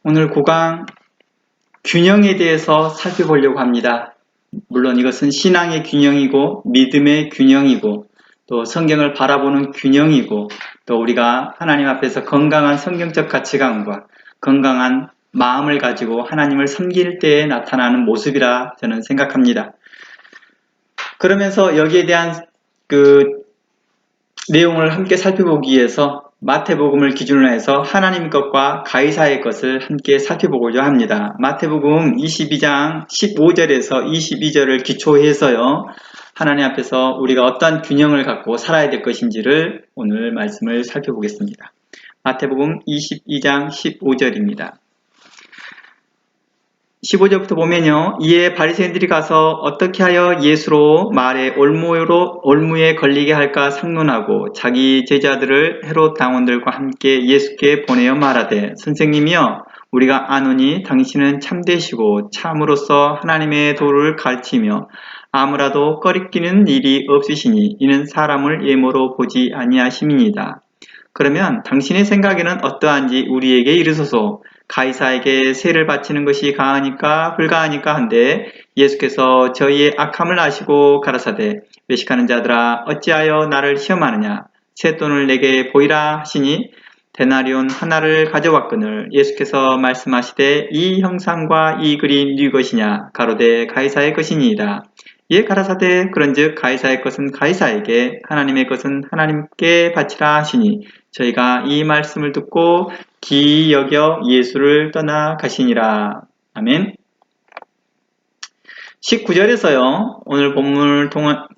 오늘 9강 균형에 대해서 살펴보려고 합니다. 물론 이것은 신앙의 균형이고 믿음의 균형이고 또 성경을 바라보는 균형이고 또 우리가 하나님 앞에서 건강한 성경적 가치관과 건강한 마음을 가지고 하나님을 섬길 때에 나타나는 모습이라 저는 생각합니다. 그러면서 여기에 대한 내용을 함께 살펴보기 위해서 마태복음을 기준으로 해서 하나님 것과 가이사의 것을 함께 살펴보고자 합니다. 마태복음 22장 15절에서 22절을 기초해서요. 하나님 앞에서 우리가 어떠한 균형을 갖고 살아야 될 것인지를 오늘 말씀을 살펴보겠습니다. 마태복음 22장 15절입니다. 15절부터 보면요. 이에 바리새인들이 가서 어떻게 하여 예수로 말에 올무에 걸리게 할까 상론하고 자기 제자들을 헤롯 당원들과 함께 예수께 보내어 말하되 선생님이여 우리가 아노니 당신은 참되시고 참으로서 하나님의 도를 가르치며 아무라도 꺼리끼는 일이 없으시니 이는 사람을 예모로 보지 아니하심이니이다. 그러면 당신의 생각에는 어떠한지 우리에게 이르소서. 가이사에게 세를 바치는 것이 가하니까 불가하니까 한데 예수께서 저희의 악함을 아시고 가라사대 외식하는 자들아 어찌하여 나를 시험하느냐 쇳돈을 내게 보이라 하시니 데나리온 하나를 가져왔거늘 예수께서 말씀하시되 이 형상과 이 글이 네 것이냐 가로되 가이사의 것이니이다. 이에 가라사대 그런즉 가이사의 것은 가이사에게 하나님의 것은 하나님께 바치라 하시니 저희가 이 말씀을 듣고 기이 여겨 예수를 떠나 가시니라. 아멘. 19절에서요. 오늘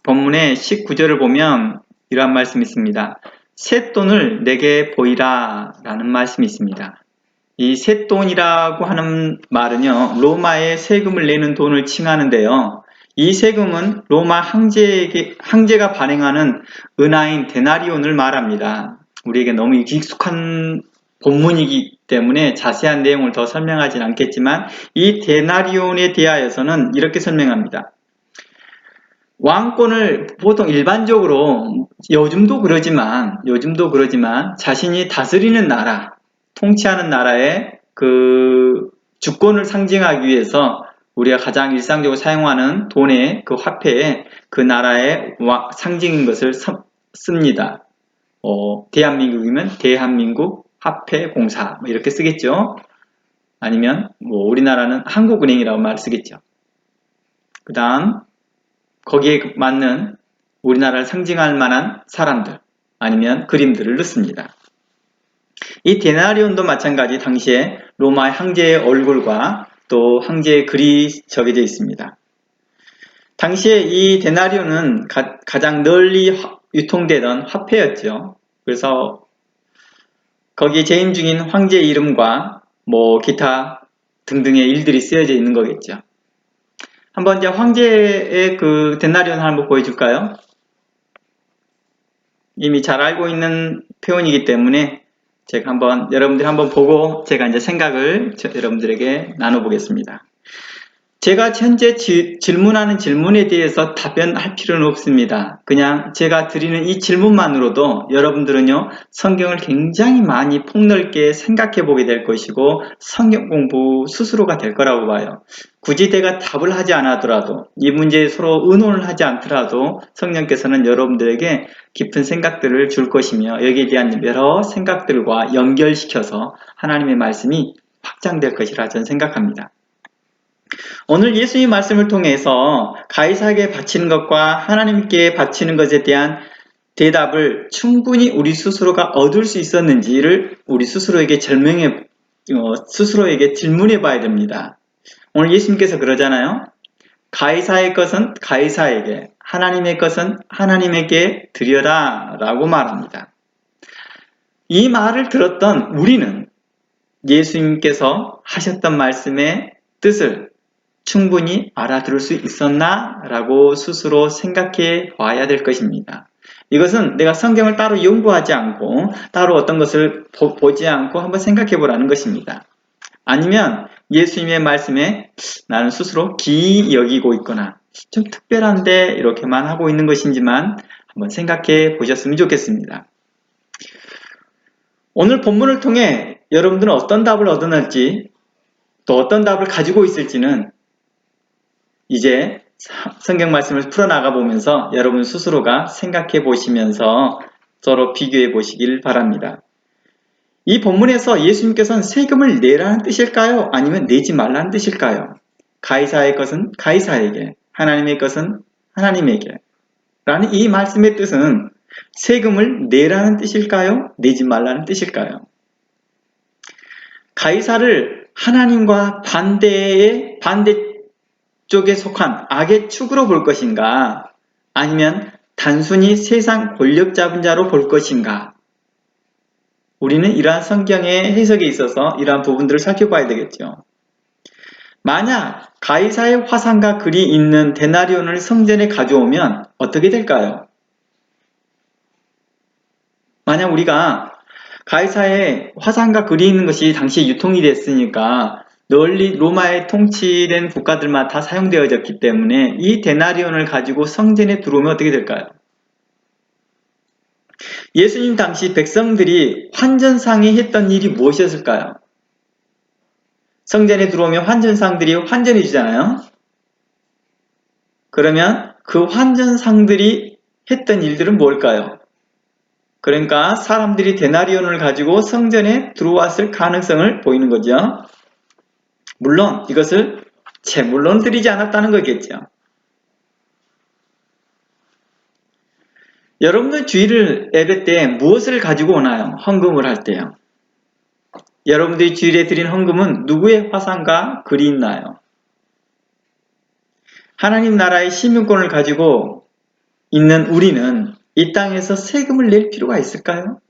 본문의 19절을 보면 이러한 말씀이 있습니다. 쇳돈을 내게 보이라 라는 말씀이 있습니다. 이 쇳돈이라고 하는 말은요. 로마에 세금을 내는 돈을 칭하는데요. 이 세금은 로마 황제가 발행하는 은하인 데나리온을 말합니다. 우리에게 너무 익숙한 본문이기 때문에 자세한 내용을 더 설명하진 않겠지만 이 데나리온에 대하여서는 이렇게 설명합니다. 왕권을 보통 일반적으로 요즘도 그러지만 자신이 다스리는 나라, 통치하는 나라의 주권을 상징하기 위해서 우리가 가장 일상적으로 사용하는 돈의 화폐에 그 나라의 상징인 것을 씁니다. 대한민국이면 대한민국 화폐공사 이렇게 쓰겠죠. 아니면 우리나라는 한국은행이라고 말을 쓰겠죠. 그 다음 거기에 맞는 우리나라를 상징할 만한 사람들 아니면 그림들을 넣습니다. 이 데나리온도 마찬가지 당시에 로마 황제의 얼굴과 또 황제의 글이 적혀져 있습니다. 당시에 이 데나리온은 가장 널리 유통되던 화폐였죠. 그래서 거기에 재임 중인 황제의 이름과 기타 등등의 일들이 쓰여져 있는 거겠죠. 한번 이제 황제의 데나리온을 한번 보여줄까요? 이미 잘 알고 있는 표현이기 때문에 여러분들이 한번 보고 제가 이제 생각을 여러분들에게 나눠보겠습니다. 제가 현재 질문하는 질문에 대해서 답변할 필요는 없습니다. 그냥 제가 드리는 이 질문만으로도 여러분들은요, 성경을 굉장히 많이 폭넓게 생각해 보게 될 것이고 성경 공부 스스로가 될 거라고 봐요. 굳이 내가 답을 하지 않았더라도 이 문제에 서로 의논을 하지 않더라도 성령께서는 여러분들에게 깊은 생각들을 줄 것이며 여기에 대한 여러 생각들과 연결시켜서 하나님의 말씀이 확장될 것이라 저는 생각합니다. 오늘 예수님 말씀을 통해서 가이사에게 바치는 것과 하나님께 바치는 것에 대한 대답을 충분히 우리 스스로가 얻을 수 있었는지를 우리 스스로에게 질문해 봐야 됩니다. 오늘 예수님께서 그러잖아요. 가이사의 것은 가이사에게, 하나님의 것은 하나님에게 드려라 라고 말합니다. 이 말을 들었던 우리는 예수님께서 하셨던 말씀의 뜻을 충분히 알아들을 수 있었나? 라고 스스로 생각해 봐야 될 것입니다. 이것은 내가 성경을 따로 연구하지 않고 따로 어떤 것을 보지 않고 한번 생각해 보라는 것입니다. 아니면 예수님의 말씀에 나는 스스로 기이 여기고 있거나 좀 특별한데 이렇게만 하고 있는 것인지만 한번 생각해 보셨으면 좋겠습니다. 오늘 본문을 통해 여러분들은 어떤 답을 얻어낼지 또 어떤 답을 가지고 있을지는 이제 성경 말씀을 풀어나가 보면서 여러분 스스로가 생각해 보시면서 서로 비교해 보시길 바랍니다. 이 본문에서 예수님께서는 세금을 내라는 뜻일까요? 아니면 내지 말라는 뜻일까요? 가이사의 것은 가이사에게, 하나님의 것은 하나님에게 라는 이 말씀의 뜻은 세금을 내라는 뜻일까요? 내지 말라는 뜻일까요? 가이사를 하나님과 반대쪽에 속한 악의 축으로 볼 것인가? 아니면 단순히 세상 권력 잡은 자로 볼 것인가? 우리는 이러한 성경의 해석에 있어서 이러한 부분들을 살펴봐야 되겠죠. 만약 가이사의 화상과 글이 있는 데나리온을 성전에 가져오면 어떻게 될까요? 만약 우리가 가이사의 화상과 글이 있는 것이 당시에 유통이 됐으니까 널리 로마에 통치된 국가들만 다 사용되어졌기 때문에 이 데나리온을 가지고 성전에 들어오면 어떻게 될까요? 예수님 당시 백성들이 환전상에 했던 일이 무엇이었을까요? 성전에 들어오면 환전상들이 환전해 주잖아요. 그러면 그 환전상들이 했던 일들은 뭘까요? 그러니까 사람들이 데나리온을 가지고 성전에 들어왔을 가능성을 보이는 거죠. 물론 이것을 제물로는 드리지 않았다는 거겠죠. 여러분들 주일 예배 때 무엇을 가지고 오나요? 헌금을 할 때요. 여러분들이 주일에 드린 헌금은 누구의 화상과 글이 있나요? 하나님 나라의 시민권을 가지고 있는 우리는 이 땅에서 세금을 낼 필요가 있을까요?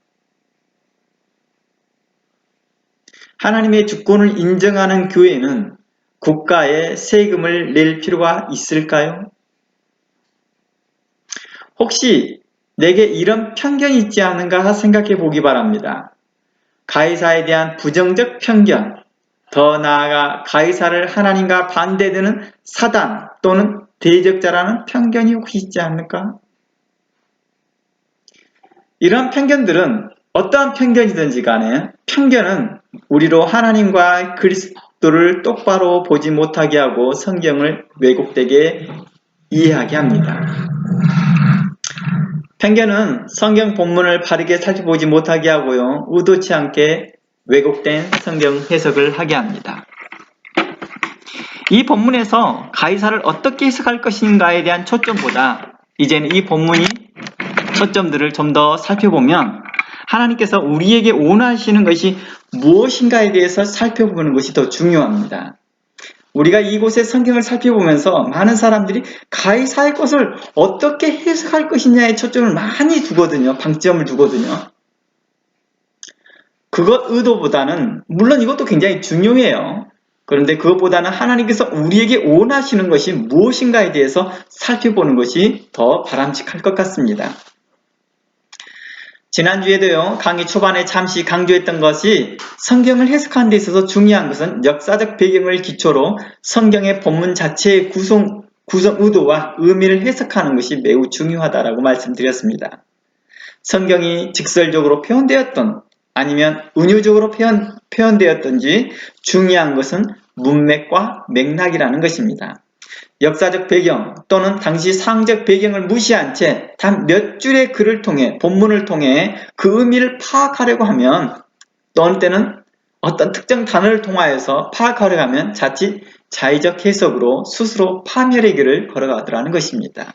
하나님의 주권을 인정하는 교회는 국가에 세금을 낼 필요가 있을까요? 혹시 내게 이런 편견이 있지 않은가 생각해 보기 바랍니다. 가이사에 대한 부정적 편견, 더 나아가 가이사를 하나님과 반대되는 사단 또는 대적자라는 편견이 혹시 있지 않을까? 이런 편견들은 어떠한 편견이든지 간에 편견은 우리로 하나님과 그리스도를 똑바로 보지 못하게 하고 성경을 왜곡되게 이해하게 합니다. 편견은 성경 본문을 바르게 살펴보지 못하게 하고요. 의도치 않게 왜곡된 성경 해석을 하게 합니다. 이 본문에서 가이사를 어떻게 해석할 것인가에 대한 초점보다 이제는 이 본문이 초점들을 좀 더 살펴보면 하나님께서 우리에게 원하시는 것이 무엇인가에 대해서 살펴보는 것이 더 중요합니다. 우리가 이곳의 성경을 살펴보면서 많은 사람들이 가이사의 것을 어떻게 해석할 것이냐에 초점을 많이 두거든요. 방점을 두거든요. 그것 의도보다는 물론 이것도 굉장히 중요해요. 그런데 그것보다는 하나님께서 우리에게 원하시는 것이 무엇인가에 대해서 살펴보는 것이 더 바람직할 것 같습니다. 지난주에도요, 강의 초반에 잠시 강조했던 것이 성경을 해석하는 데 있어서 중요한 것은 역사적 배경을 기초로 성경의 본문 자체의 구성 의도와 의미를 해석하는 것이 매우 중요하다라고 말씀드렸습니다. 성경이 직설적으로 표현되었던 아니면 은유적으로 표현되었던지 중요한 것은 문맥과 맥락이라는 것입니다. 역사적 배경 또는 당시 상적 배경을 무시한 채 단 몇 줄의 글을 통해 본문을 통해 그 의미를 파악하려고 하면 또 어느 때는 어떤 특정 단어를 통하여서 파악하려고 하면 자칫 자의적 해석으로 스스로 파멸의 길을 걸어가더라는 것입니다.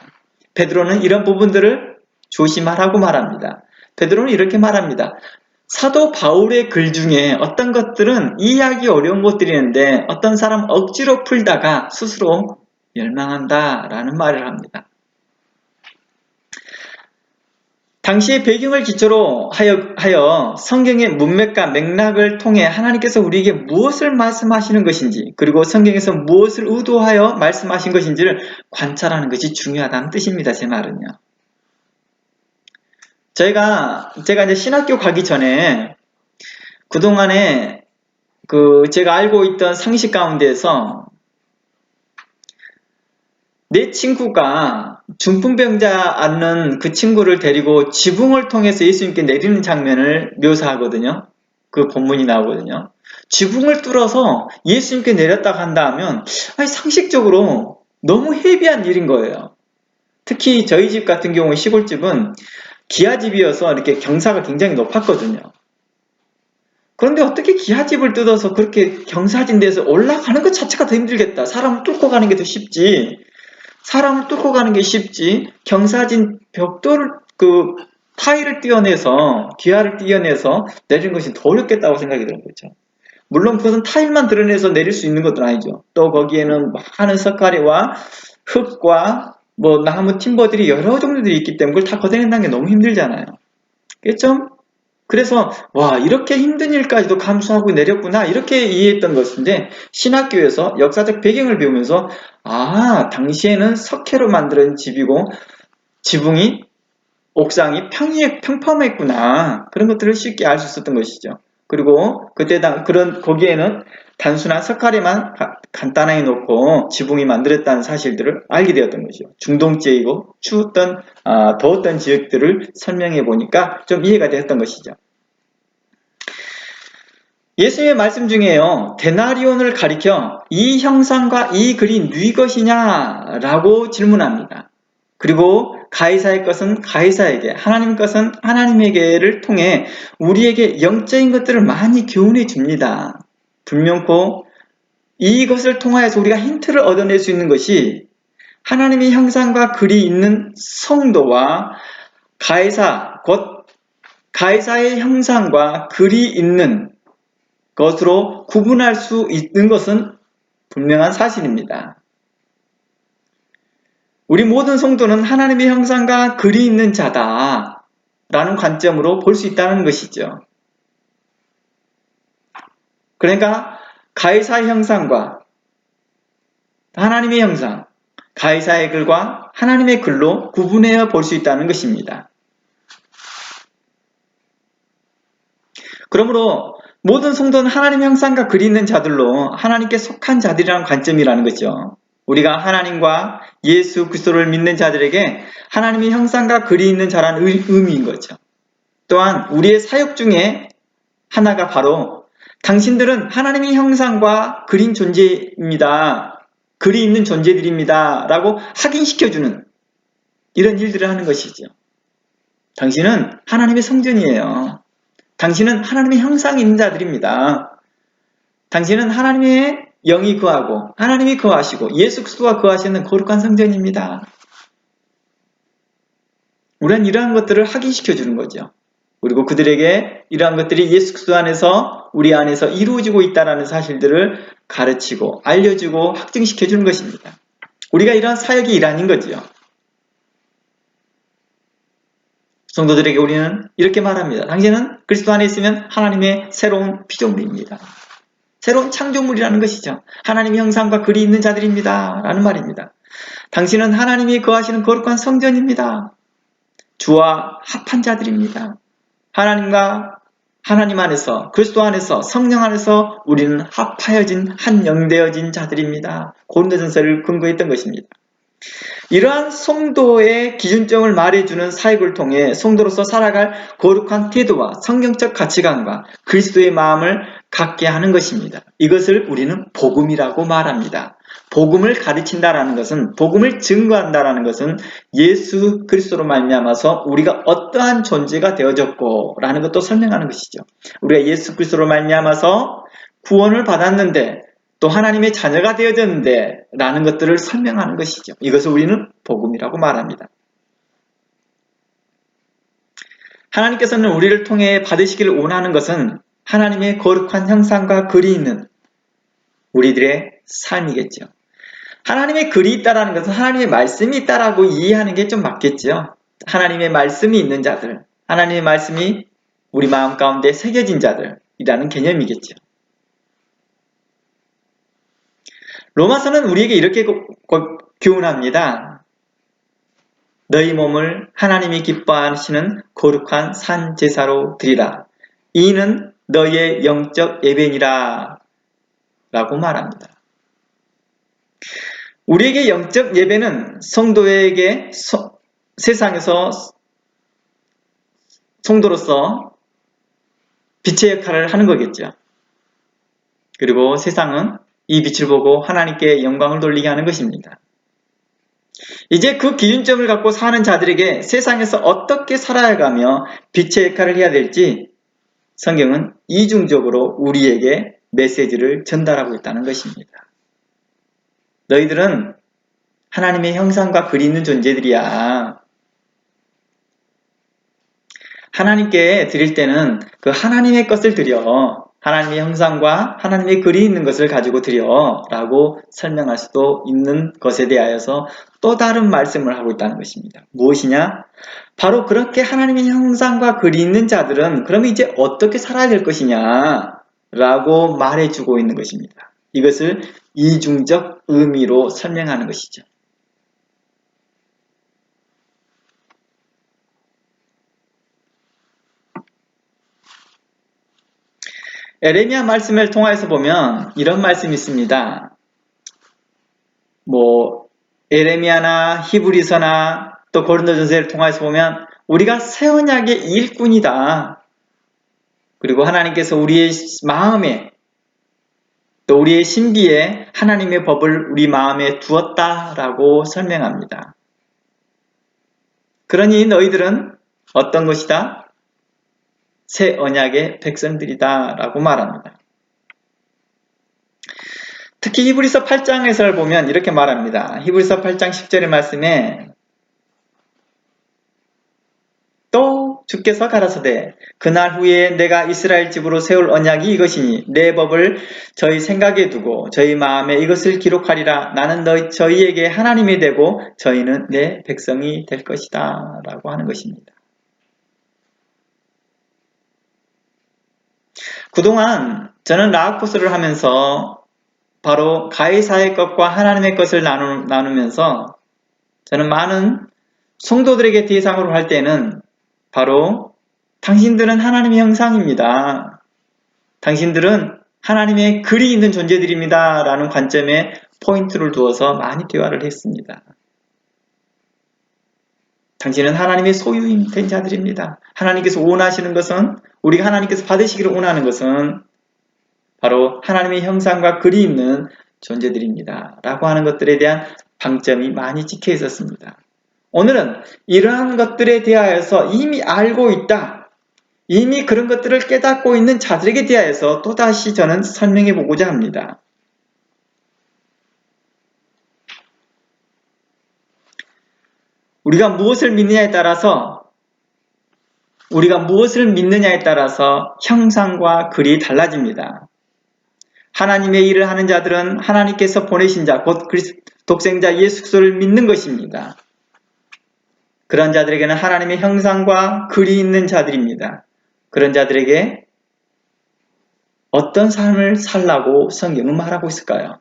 베드로는 이런 부분들을 조심하라고 말합니다. 베드로는 이렇게 말합니다. 사도 바울의 글 중에 어떤 것들은 이해하기 어려운 것들이 있는데 어떤 사람 억지로 풀다가 스스로 멸망한다 라는 말을 합니다. 당시의 배경을 기초로 하여 성경의 문맥과 맥락을 통해 하나님께서 우리에게 무엇을 말씀하시는 것인지 그리고 성경에서 무엇을 의도하여 말씀하신 것인지를 관찰하는 것이 중요하다는 뜻입니다. 제 말은요. 제가 이제 신학교 가기 전에 그동안에 제가 알고 있던 상식 가운데에서 내 친구가 중풍병자 앓는 그 친구를 데리고 지붕을 통해서 예수님께 내리는 장면을 묘사하거든요. 그 본문이 나오거든요. 지붕을 뚫어서 예수님께 내렸다고 한다 하면 아니, 상식적으로 너무 헤비한 일인 거예요. 특히 저희 집 같은 경우 시골집은 기아집이어서 이렇게 경사가 굉장히 높았거든요. 그런데 어떻게 기아집을 뜯어서 그렇게 경사진 데서 올라가는 것 자체가 더 힘들겠다. 사람을 뚫고 가는 게 더 쉽지. 사람을 뚫고 가는 게 쉽지. 경사진 벽돌을 타일을 띄어내서 기아를 띄어내서 내리는 것이 더 어렵겠다고 생각이 드는 거죠. 물론 그것은 타일만 드러내서 내릴 수 있는 것도 아니죠. 또 거기에는 많은 석가래와 흙과 나무 팀버들이 여러 종류들이 있기 때문에 그걸 다 걷어낸다는 게 너무 힘들잖아요. 그렇죠? 그래서 와 이렇게 힘든 일까지도 감수하고 내렸구나 이렇게 이해했던 것인데 신학교에서 역사적 배경을 배우면서 당시에는 석회로 만든 집이고 지붕이 옥상이 평범했구나 그런 것들을 쉽게 알 수 있었던 것이죠. 그리고 그때 거기에는 단순한 석가래만 간단하게 놓고 지붕이 만들었다는 사실들을 알게 되었던 것이죠. 중동지이고 추웠던 더웠던 지역들을 설명해 보니까 좀 이해가 되었던 것이죠. 예수님의 말씀 중에요. 데나리온을 가리켜 이 형상과 이 글이 누이 것이냐 라고 질문합니다. 그리고 가이사의 것은 가이사에게, 하나님 것은 하나님에게를 통해 우리에게 영적인 것들을 많이 교훈해 줍니다. 분명코 이것을 통하여서 우리가 힌트를 얻어낼 수 있는 것이 하나님의 형상과 글이 있는 성도와 곧 가이사의 형상과 글이 있는 것으로 구분할 수 있는 것은 분명한 사실입니다. 우리 모든 성도는 하나님의 형상과 글이 있는 자다 라는 관점으로 볼 수 있다는 것이죠. 그러니까 가이사의 형상과 하나님의 형상, 가이사의 글과 하나님의 글로 구분해 볼 수 있다는 것입니다. 그러므로 모든 성도는 하나님의 형상과 글이 있는 자들로 하나님께 속한 자들이라는 관점이라는 거죠. 우리가 하나님과 예수 그리스도를 믿는 자들에게 하나님의 형상과 글이 있는 자라는 의미인 거죠. 또한 우리의 사역 중에 하나가 바로 당신들은 하나님의 형상과 그린 존재입니다. 글이 있는 존재들입니다. 라고 확인시켜주는 이런 일들을 하는 것이죠. 당신은 하나님의 성전이에요. 당신은 하나님의 형상이 있는 자들입니다. 당신은 하나님의 영이 거하고 하나님이 거하시고 예수 그리스도가 거하시는 거룩한 성전입니다. 우리는 이러한 것들을 확인시켜 주는 거죠. 그리고 그들에게 이러한 것들이 예수 그리스도 안에서 우리 안에서 이루어지고 있다는 사실들을 가르치고 알려주고 확증시켜 주는 것입니다. 우리가 이러한 사역의 일환인 거지요. 성도들에게 우리는 이렇게 말합니다. 당신은 그리스도 안에 있으면 하나님의 새로운 피조물입니다. 새로운 창조물이라는 것이죠. 하나님의 형상과 글이 있는 자들입니다. 라는 말입니다. 당신은 하나님이 거하시는 거룩한 성전입니다. 주와 합한 자들입니다. 하나님과 하나님 안에서 그리스도 안에서 성령 안에서 우리는 합하여진 한 영되어진 자들입니다. 고린도전서를 근거했던 것입니다. 이러한 성도의 기준점을 말해주는 사역을 통해 성도로서 살아갈 거룩한 태도와 성경적 가치관과 그리스도의 마음을 갖게 하는 것입니다. 이것을 우리는 복음이라고 말합니다. 복음을 가르친다라는 것은 복음을 증거한다라는 것은 예수 그리스도로 말미암아서 우리가 어떠한 존재가 되어졌고 라는 것도 설명하는 것이죠. 우리가 예수 그리스도로 말미암아서 구원을 받았는데 또 하나님의 자녀가 되어졌는데 라는 것들을 설명하는 것이죠. 이것을 우리는 복음이라고 말합니다. 하나님께서는 우리를 통해 받으시기를 원하는 것은 하나님의 거룩한 형상과 글이 있는 우리들의 삶이겠죠. 하나님의 글이 있다는 것은 하나님의 말씀이 있다라고 이해하는 게 좀 맞겠죠. 하나님의 말씀이 있는 자들, 하나님의 말씀이 우리 마음 가운데 새겨진 자들이라는 개념이겠죠. 로마서는 우리에게 이렇게 교훈합니다. 너희 몸을 하나님이 기뻐하시는 거룩한 산 제사로 드리라. 이는 너희의 영적 예배니라 라고 말합니다. 우리에게 영적 예배는 성도에게 세상에서 성도로서 빛의 역할을 하는 거겠죠. 그리고 세상은 이 빛을 보고 하나님께 영광을 돌리게 하는 것입니다. 이제 그 기준점을 갖고 사는 자들에게 세상에서 어떻게 살아가며 빛의 역할을 해야 될지 성경은 이중적으로 우리에게 메시지를 전달하고 있다는 것입니다. 너희들은 하나님의 형상과 글이 있는 존재들이야. 하나님께 드릴 때는 그 하나님의 것을 드려. 하나님의 형상과 하나님의 글이 있는 것을 가지고 드려 라고 설명할 수도 있는 것에 대하여서 또 다른 말씀을 하고 있다는 것입니다. 무엇이냐? 바로 그렇게 하나님의 형상과 글이 있는 자들은 그럼 이제 어떻게 살아야 될 것이냐 라고 말해주고 있는 것입니다. 이것을 이중적 의미로 설명하는 것이죠. 에레미야 말씀을 통해서 보면 이런 말씀이 있습니다. 에레미야나 히브리서나 또 고린도전서를 통해서 보면 우리가 새 언약의 일꾼이다. 그리고 하나님께서 우리의 마음에 또 우리의 신비에 하나님의 법을 우리 마음에 두었다라고 설명합니다. 그러니 너희들은 어떤 것이다? 새 언약의 백성들이다 라고 말합니다. 특히 히브리서 8장에서 보면 이렇게 말합니다. 히브리서 8장 10절의 말씀에 또 주께서 가라사대 그날 후에 내가 이스라엘 집으로 세울 언약이 이것이니 내 법을 저희 생각에 두고 저희 마음에 이것을 기록하리라. 나는 저희에게 하나님이 되고 저희는 내 백성이 될 것이다 라고 하는 것입니다. 그동안 저는 라하코스를 하면서 바로 가이사의 것과 하나님의 것을 나누면서 저는 많은 성도들에게 대상으로 할 때는 바로 당신들은 하나님의 형상입니다. 당신들은 하나님의 글이 있는 존재들입니다. 라는 관점에 포인트를 두어서 많이 대화를 했습니다. 당신은 하나님의 소유인 자들입니다. 하나님께서 원하시는 것은 우리가 하나님께서 받으시기를 원하는 것은 바로 하나님의 형상과 글이 있는 존재들입니다. 라고 하는 것들에 대한 방점이 많이 찍혀 있었습니다. 오늘은 이러한 것들에 대하여서 이미 알고 있다. 이미 그런 것들을 깨닫고 있는 자들에게 대하여서 또다시 저는 설명해 보고자 합니다. 우리가 무엇을 믿느냐에 따라서 형상과 글이 달라집니다. 하나님의 일을 하는 자들은 하나님께서 보내신 자, 곧 독생자 예수 그리스도를 믿는 것입니다. 그런 자들에게는 하나님의 형상과 글이 있는 자들입니다. 그런 자들에게 어떤 삶을 살라고 성경은 말하고 있을까요?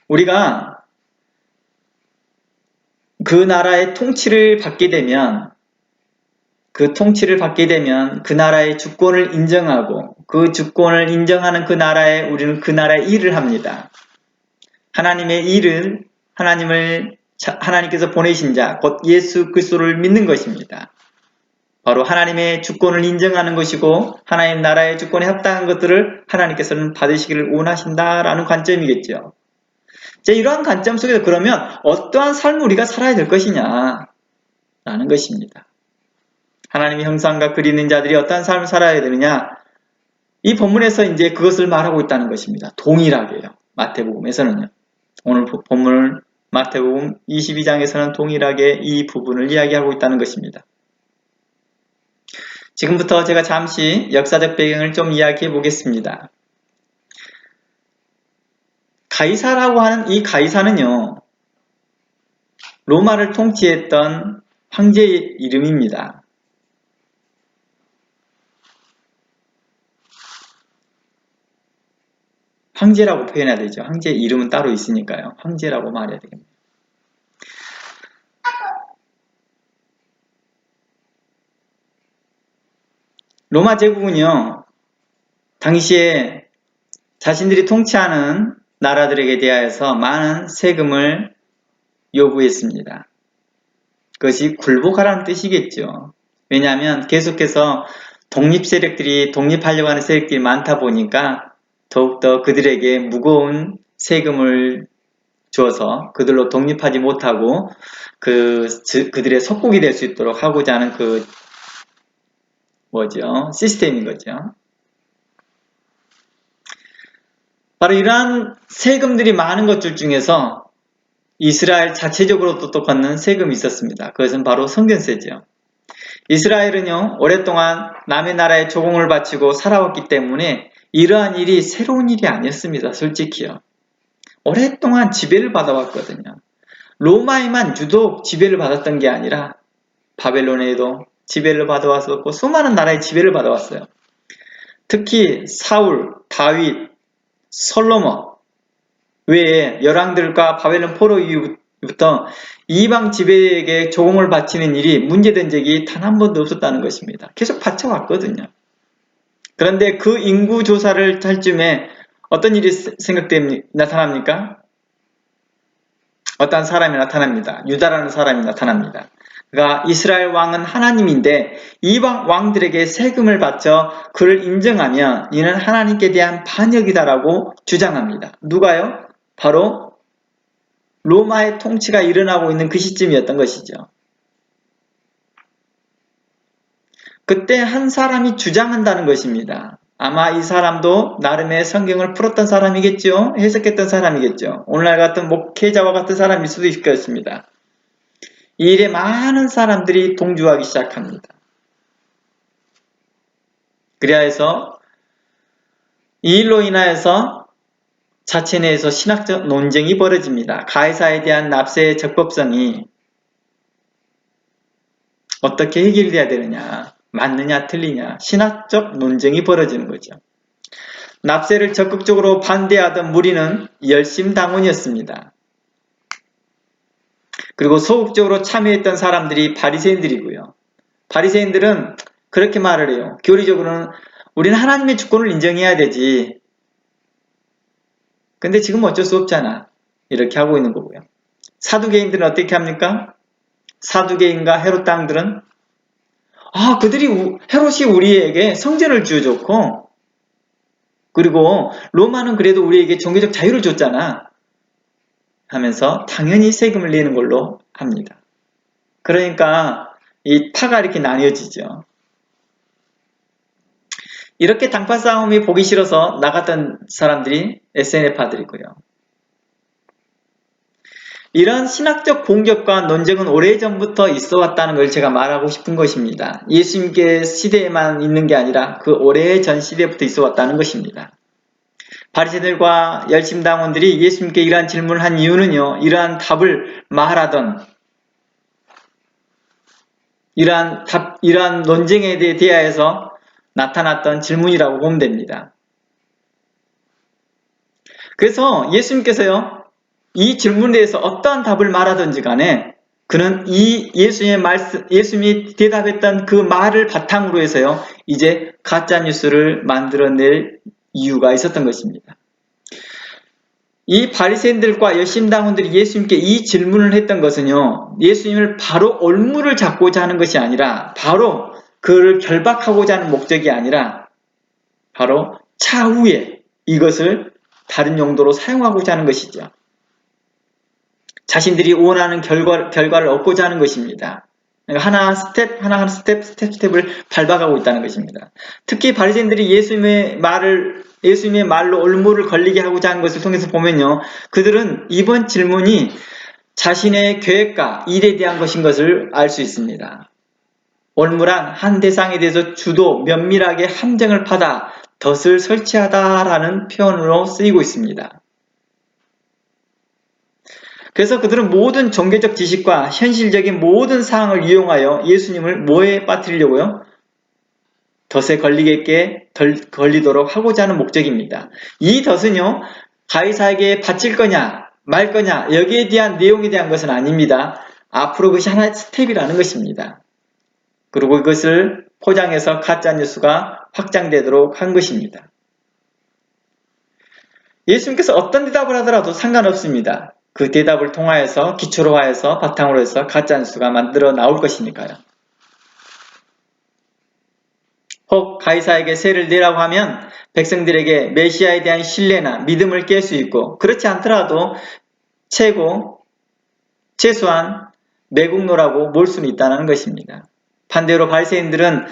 우리가 그 나라의 통치를 받게 되면 그 나라의 주권을 인정하고 그 주권을 인정하는 그 나라에 우리는 그 나라의 일을 합니다. 하나님의 일은 하나님께서 보내신 자, 곧 예수 그리스도를 믿는 것입니다. 바로 하나님의 주권을 인정하는 것이고 하나님 나라의 주권에 합당한 것들을 하나님께서는 받으시기를 원하신다라는 관점이겠죠. 이러한 관점 속에서 그러면 어떠한 삶을 우리가 살아야 될 것이냐 라는 것입니다. 하나님의 형상과 글이 있는 자들이 어떠한 삶을 살아야 되느냐, 이 본문에서 이제 그것을 말하고 있다는 것입니다. 동일하게요. 마태복음에서는요. 오늘 본문 마태복음 22장에서는 동일하게 이 부분을 이야기하고 있다는 것입니다. 지금부터 제가 잠시 역사적 배경을 좀 이야기해 보겠습니다. 가이사라고 하는 이 가이사는요, 로마를 통치했던 황제의 이름입니다. 황제라고 표현해야 되죠. 황제의 이름은 따로 있으니까요. 황제라고 말해야 되겠네요. 로마 제국은요, 당시에 자신들이 통치하는 나라들에게 대하여서 많은 세금을 요구했습니다. 그것이 굴복하라는 뜻이겠죠. 왜냐하면 계속해서 독립 세력들이 독립하려고 하는 세력들이 많다 보니까 더욱더 그들에게 무거운 세금을 주어서 그들로 독립하지 못하고 그들의 속국이 될 수 있도록 하고자 하는 시스템인 거죠. 바로 이러한 세금들이 많은 것들 중에서 이스라엘 자체적으로도 또 걷는 세금이 있었습니다. 그것은 바로 성전세죠. 이스라엘은요, 오랫동안 남의 나라에 조공을 바치고 살아왔기 때문에 이러한 일이 새로운 일이 아니었습니다. 솔직히요. 오랫동안 지배를 받아왔거든요. 로마에만 유독 지배를 받았던 게 아니라 바벨론에도 지배를 받아왔었고 수많은 나라의 지배를 받아왔어요. 특히 사울, 다윗, 솔로몬 외에 열왕들과 바벨론 포로 이후부터 이방 지배에게 조공을 바치는 일이 문제된 적이 단 한 번도 없었다는 것입니다. 계속 바쳐왔거든요. 그런데 그 인구 조사를 할 쯤에 어떤 일이 나타납니까? 어떤 사람이 나타납니다. 유다라는 사람이 나타납니다. 그가 이스라엘 왕은 하나님인데 이방 왕들에게 세금을 바쳐 그를 인정하면 이는 하나님께 대한 반역이다라고 주장합니다. 누가요? 바로 로마의 통치가 일어나고 있는 그 시점이었던 것이죠. 그때 한 사람이 주장한다는 것입니다. 아마 이 사람도 나름의 성경을 풀었던 사람이겠죠. 해석했던 사람이겠죠. 오늘날 같은 목회자와 같은 사람일 수도 있겠습니다. 이 일에 많은 사람들이 동조하기 시작합니다. 그래야 해서 이 일로 인하여서 자체 내에서 신학적 논쟁이 벌어집니다. 가해사에 대한 납세의 적법성이 어떻게 해결돼야 되느냐, 맞느냐 틀리냐, 신학적 논쟁이 벌어지는 거죠. 납세를 적극적으로 반대하던 무리는 열심당원이었습니다. 그리고 소극적으로 참여했던 사람들이 바리새인들이고요. 바리새인들은 그렇게 말을 해요. 교리적으로는 우리는 하나님의 주권을 인정해야 되지. 근데 지금 어쩔 수 없잖아. 이렇게 하고 있는 거고요. 사두개인들은 어떻게 합니까? 사두개인과 헤롯 당들은 헤롯이 우리에게 성전을 주어줬고 그리고 로마는 그래도 우리에게 종교적 자유를 줬잖아 하면서 당연히 세금을 내는 걸로 합니다. 그러니까 이 파가 이렇게 나뉘어지죠. 이렇게 당파 싸움이 보기 싫어서 나갔던 사람들이 SNF파들이고요. 이런 신학적 공격과 논쟁은 오래전부터 있어 왔다는 걸 제가 말하고 싶은 것입니다. 예수님께 시대에만 있는 게 아니라 그 오래전 시대부터 있어 왔다는 것입니다. 바리새인들과 열심당원들이 예수님께 이러한 질문을 한 이유는요. 이러한 답을 말하던 이러한 논쟁에 대하여서 나타났던 질문이라고 보면 됩니다. 그래서 예수님께서요. 이 질문에 대해서 어떠한 답을 말하든지 간에 그는 이 예수님이 대답했던 그 말을 바탕으로 해서요. 이제 가짜뉴스를 만들어낼 이유가 있었던 것입니다. 이 바리새인들과 열심당원들이 예수님께 이 질문을 했던 것은요. 예수님을 바로 올무를 잡고자 하는 것이 아니라 바로 그를 결박하고자 하는 목적이 아니라 바로 차후에 이것을 다른 용도로 사용하고자 하는 것이죠. 자신들이 원하는 결과를 얻고자 하는 것입니다. 하나 스텝을 밟아가고 있다는 것입니다. 특히 바리새인들이 예수님의 말로 올무를 걸리게 하고자 하는 것을 통해서 보면요. 그들은 이번 질문이 자신의 계획과 일에 대한 것인 것을 알 수 있습니다. 올무란 한 대상에 대해서 주도 면밀하게 함정을 파다, 덫을 설치하다라는 표현으로 쓰이고 있습니다. 그래서 그들은 모든 종교적 지식과 현실적인 모든 사항을 이용하여 예수님을 뭐에 빠뜨리려고요? 덫에 걸리도록 하고자 하는 목적입니다. 이 덫은요, 가이사에게 바칠 거냐, 말 거냐, 여기에 대한 내용에 대한 것은 아닙니다. 앞으로 그것이 하나의 스텝이라는 것입니다. 그리고 이것을 포장해서 가짜뉴스가 확장되도록 한 것입니다. 예수님께서 어떤 대답을 하더라도 상관없습니다. 그 대답을 통하여서 기초로 하여서 바탕으로 해서 가짜뉴스가 만들어 나올 것이니까요. 혹 가이사에게 세를 내라고 하면 백성들에게 메시아에 대한 신뢰나 믿음을 깰 수 있고, 그렇지 않더라도 최소한 매국노라고 몰 수는 있다는 것입니다. 반대로 바리새인들은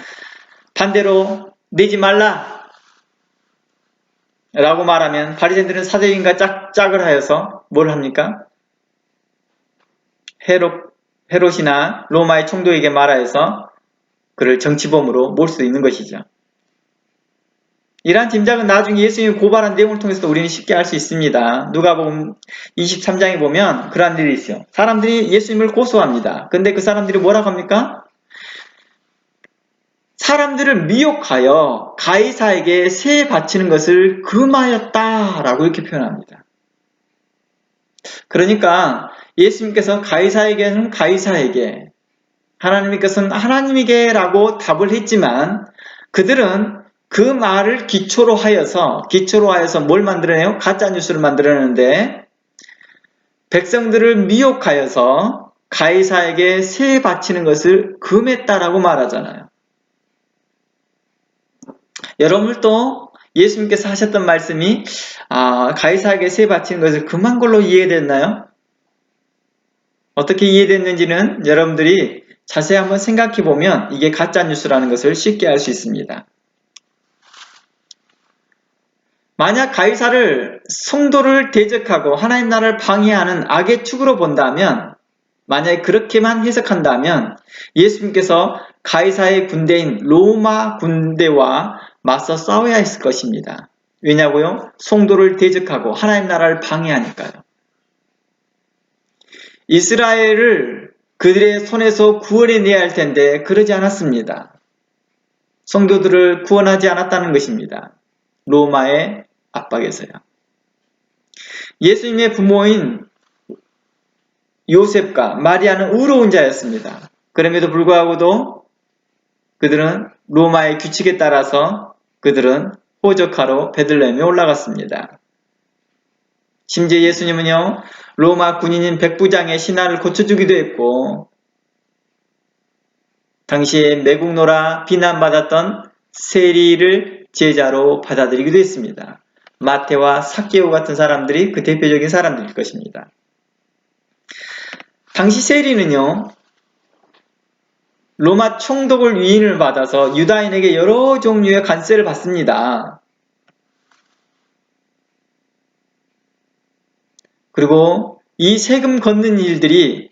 반대로 내지 말라 라고 말하면 바리새인들은 사제인과 짝을 하여서 뭘 합니까? 헤롯이나 로마의 총독에게 말하여서 그를 정치범으로 몰 수 있는 것이죠. 이러한 짐작은 나중에 예수님이 고발한 내용을 통해서도 우리는 쉽게 알 수 있습니다. 누가복음 23장에 보면 그러한 일이 있어요. 사람들이 예수님을 고소합니다. 근데 그 사람들이 뭐라고 합니까? 사람들을 미혹하여 가이사에게 세 바치는 것을 금하였다라고 이렇게 표현합니다. 그러니까 예수님께서 가이사에게는 가이사에게, 하나님께서는 하나님에게라고 답을 했지만 그들은 그 말을 기초로 하여서 뭘 만들어내요? 가짜뉴스를 만들어내는데 백성들을 미혹하여서 가이사에게 세 바치는 것을 금했다라고 말하잖아요. 여러분들도 예수님께서 하셨던 말씀이 가이사에게 세 바치는 것을 금한 걸로 이해됐나요? 어떻게 이해됐는지는 여러분들이 자세히 한번 생각해 보면 이게 가짜뉴스라는 것을 쉽게 알 수 있습니다. 만약 가이사를 성도를 대적하고 하나님 나라를 방해하는 악의 축으로 본다면, 만약에 그렇게만 해석한다면 예수님께서 가이사의 군대인 로마 군대와 맞서 싸워야 했을 것입니다. 왜냐고요? 성도를 대적하고 하나님 나라를 방해하니까요. 이스라엘을 그들의 손에서 구원해내야 할 텐데 그러지 않았습니다. 성도들을 구원하지 않았다는 것입니다. 로마의 압박에서요. 예수님의 부모인 요셉과 마리아는 의로운 자였습니다. 그럼에도 불구하고도 그들은 로마의 규칙에 따라서 그들은 호적하러 베들레헴에 올라갔습니다. 심지어 예수님은요, 로마 군인인 백부장의 신하를 고쳐주기도 했고, 당시에 매국노라 비난받았던 세리를 제자로 받아들이기도 했습니다. 마태와 삭개오 같은 사람들이 그 대표적인 사람들일 것입니다. 당시 세리는요, 로마 총독을 위임을 받아서 유다인에게 여러 종류의 관세를 받습니다. 그리고 이 세금 걷는 일들이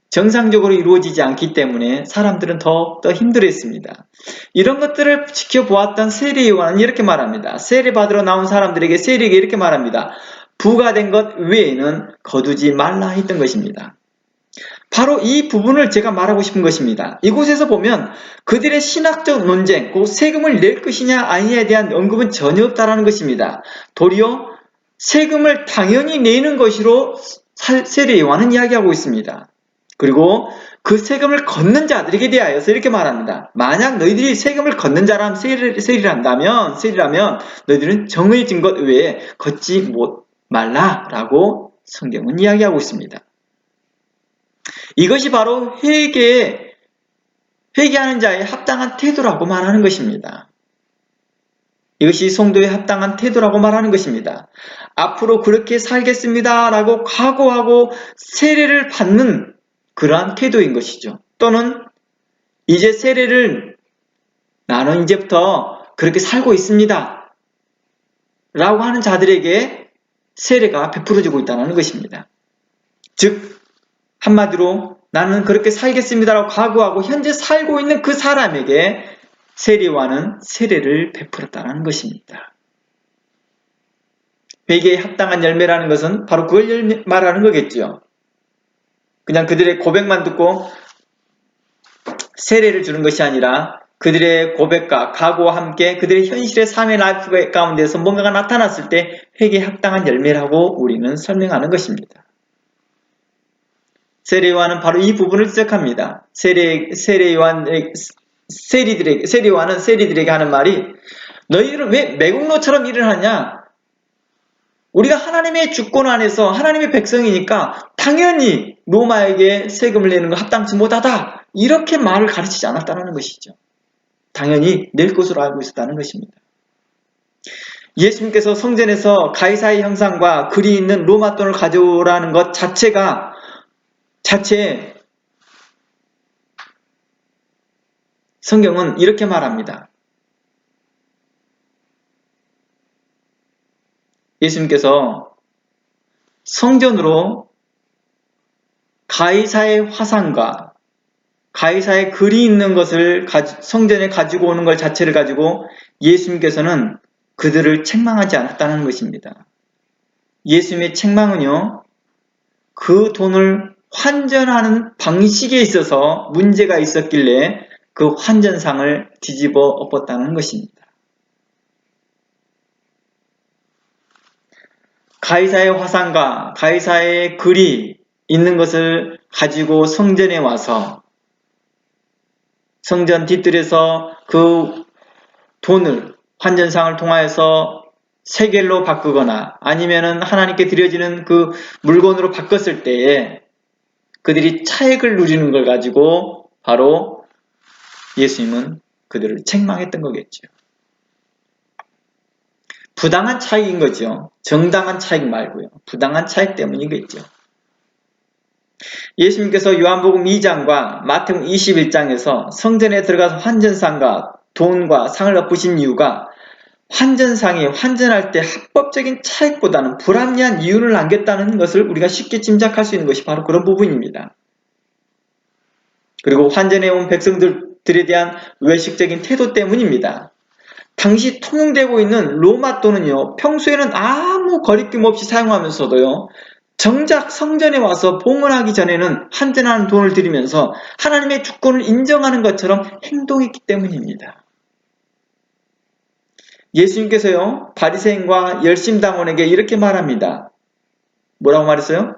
정상적으로 이루어지지 않기 때문에 사람들은 더욱더 힘들어했습니다. 이런 것들을 지켜보았던 세리요한은 이렇게 말합니다. 세리 받으러 나온 사람들에게 세리에게 이렇게 말합니다. 부과된 것 외에는 거두지 말라 했던 것입니다. 바로 이 부분을 제가 말하고 싶은 것입니다. 이곳에서 보면 그들의 신학적 논쟁, 곧 세금을 낼 것이냐 아니냐에 대한 언급은 전혀 없다는 것입니다. 도리어 세금을 당연히 내는 것으로 세리요한은 이야기하고 있습니다. 그리고 그 세금을 걷는 자들에게 대하여서 이렇게 말합니다. 만약 너희들이 세금을 걷는 자라면 세리라면 너희들은 정해진 것 외에 걷지 말라라고 성경은 이야기하고 있습니다. 이것이 바로 회개하는 자의 합당한 태도라고 말하는 것입니다. 이것이 성도의 합당한 태도라고 말하는 것입니다. 앞으로 그렇게 살겠습니다 라고 각오하고 세례를 받는 그러한 태도인 것이죠. 또는 이제 세례를 나는 이제부터 그렇게 살고 있습니다 라고 하는 자들에게 세례가 베풀어지고 있다는 것입니다. 즉 한마디로 나는 그렇게 살겠습니다라고 각오하고 현재 살고 있는 그 사람에게 세리와는 세례를 베풀었다는 것입니다. 회개에 합당한 열매라는 것은 바로 그걸 말하는 거겠죠. 그냥 그들의 고백만 듣고 세례를 주는 것이 아니라 그들의 고백과 각오와 함께 그들의 현실의 삶의 라이프 가운데서 뭔가가 나타났을 때 회개에 합당한 열매라고 우리는 설명하는 것입니다. 세례요한은 바로 이 부분을 지적합니다. 세례요한은 세리들에게 하는 말이 너희들은 왜 매국노처럼 일을 하냐? 우리가 하나님의 주권 안에서 하나님의 백성이니까 당연히 로마에게 세금을 내는 건 합당치 못하다. 이렇게 말을 가르치지 않았다는 것이죠. 당연히 낼 것으로 알고 있었다는 것입니다. 예수님께서 성전에서 가이사의 형상과 글이 있는 로마 돈을 가져오라는 것 자체에 성경은 이렇게 말합니다. 예수님께서 성전으로 가이사의 화상과 가이사의 글이 있는 것을 성전에 가지고 오는 것 자체를 가지고 예수님께서는 그들을 책망하지 않았다는 것입니다. 예수님의 책망은요, 그 돈을 환전하는 방식에 있어서 문제가 있었길래 그 환전상을 뒤집어 엎었다는 것입니다. 가이사의 화상과 가이사의 글이 있는 것을 가지고 성전에 와서 성전 뒤뜰에서 그 돈을 환전상을 통하여서 세겔로 바꾸거나 아니면은 하나님께 드려지는 그 물건으로 바꿨을 때에 그들이 차액을 누리는 걸 가지고 바로 예수님은 그들을 책망했던 거겠죠. 부당한 차익인 거죠. 정당한 차익 말고요. 부당한 차익 때문이겠죠. 예수님께서 요한복음 2장과 마태복음 21장에서 성전에 들어가서 환전상과 돈과 상을 엎으신 이유가 환전상이 환전할 때 합법적인 차익보다는 불합리한 이윤을 남겼다는 것을 우리가 쉽게 짐작할 수 있는 것이 바로 그런 부분입니다. 그리고 환전해 온 백성들에 대한 외식적인 태도 때문입니다. 당시 통용되고 있는 로마 돈은요, 평소에는 아무 거리낌 없이 사용하면서도요, 정작 성전에 와서 봉헌하기 전에는 환전하는 돈을 들이면서 하나님의 주권을 인정하는 것처럼 행동했기 때문입니다. 예수님께서요, 바리새인과 열심당원에게 이렇게 말합니다. 뭐라고 말했어요?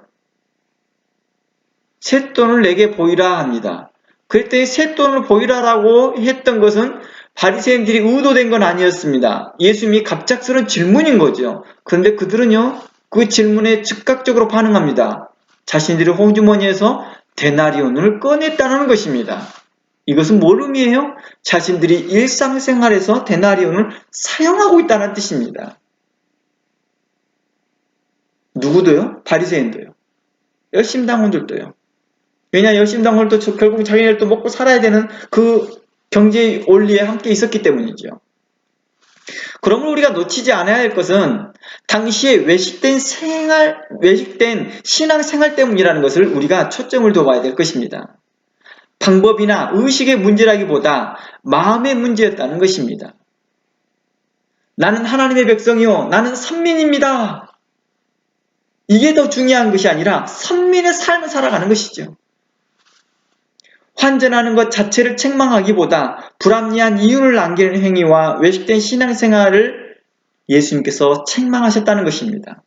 쇳돈을 내게 보이라 합니다. 그랬더니 쇳돈을 보이라라고 했던 것은 바리새인들이 의도된 건 아니었습니다. 예수님이 갑작스러운 질문인 거죠. 그런데 그들은요, 그 질문에 즉각적으로 반응합니다. 자신들이 호주머니에서 데나리온을 꺼냈다는 것입니다. 이것은 뭘 의미해요? 자신들이 일상생활에서 데나리온을 사용하고 있다는 뜻입니다. 누구도요? 바리새인도요. 열심당원들도요. 왜냐, 열심당원들도 결국 자기네들도 먹고 살아야 되는 그 경제 원리에 함께 있었기 때문이죠. 그러면 우리가 놓치지 않아야 할 것은 당시에 외식된 신앙생활 때문이라는 것을 우리가 초점을 둬봐야 될 것입니다. 방법이나 의식의 문제라기보다 마음의 문제였다는 것입니다. 나는 하나님의 백성이요, 나는 선민입니다. 이게 더 중요한 것이 아니라 선민의 삶을 살아가는 것이죠. 환전하는 것 자체를 책망하기보다 불합리한 이윤을 남기는 행위와 외식된 신앙생활을 예수님께서 책망하셨다는 것입니다.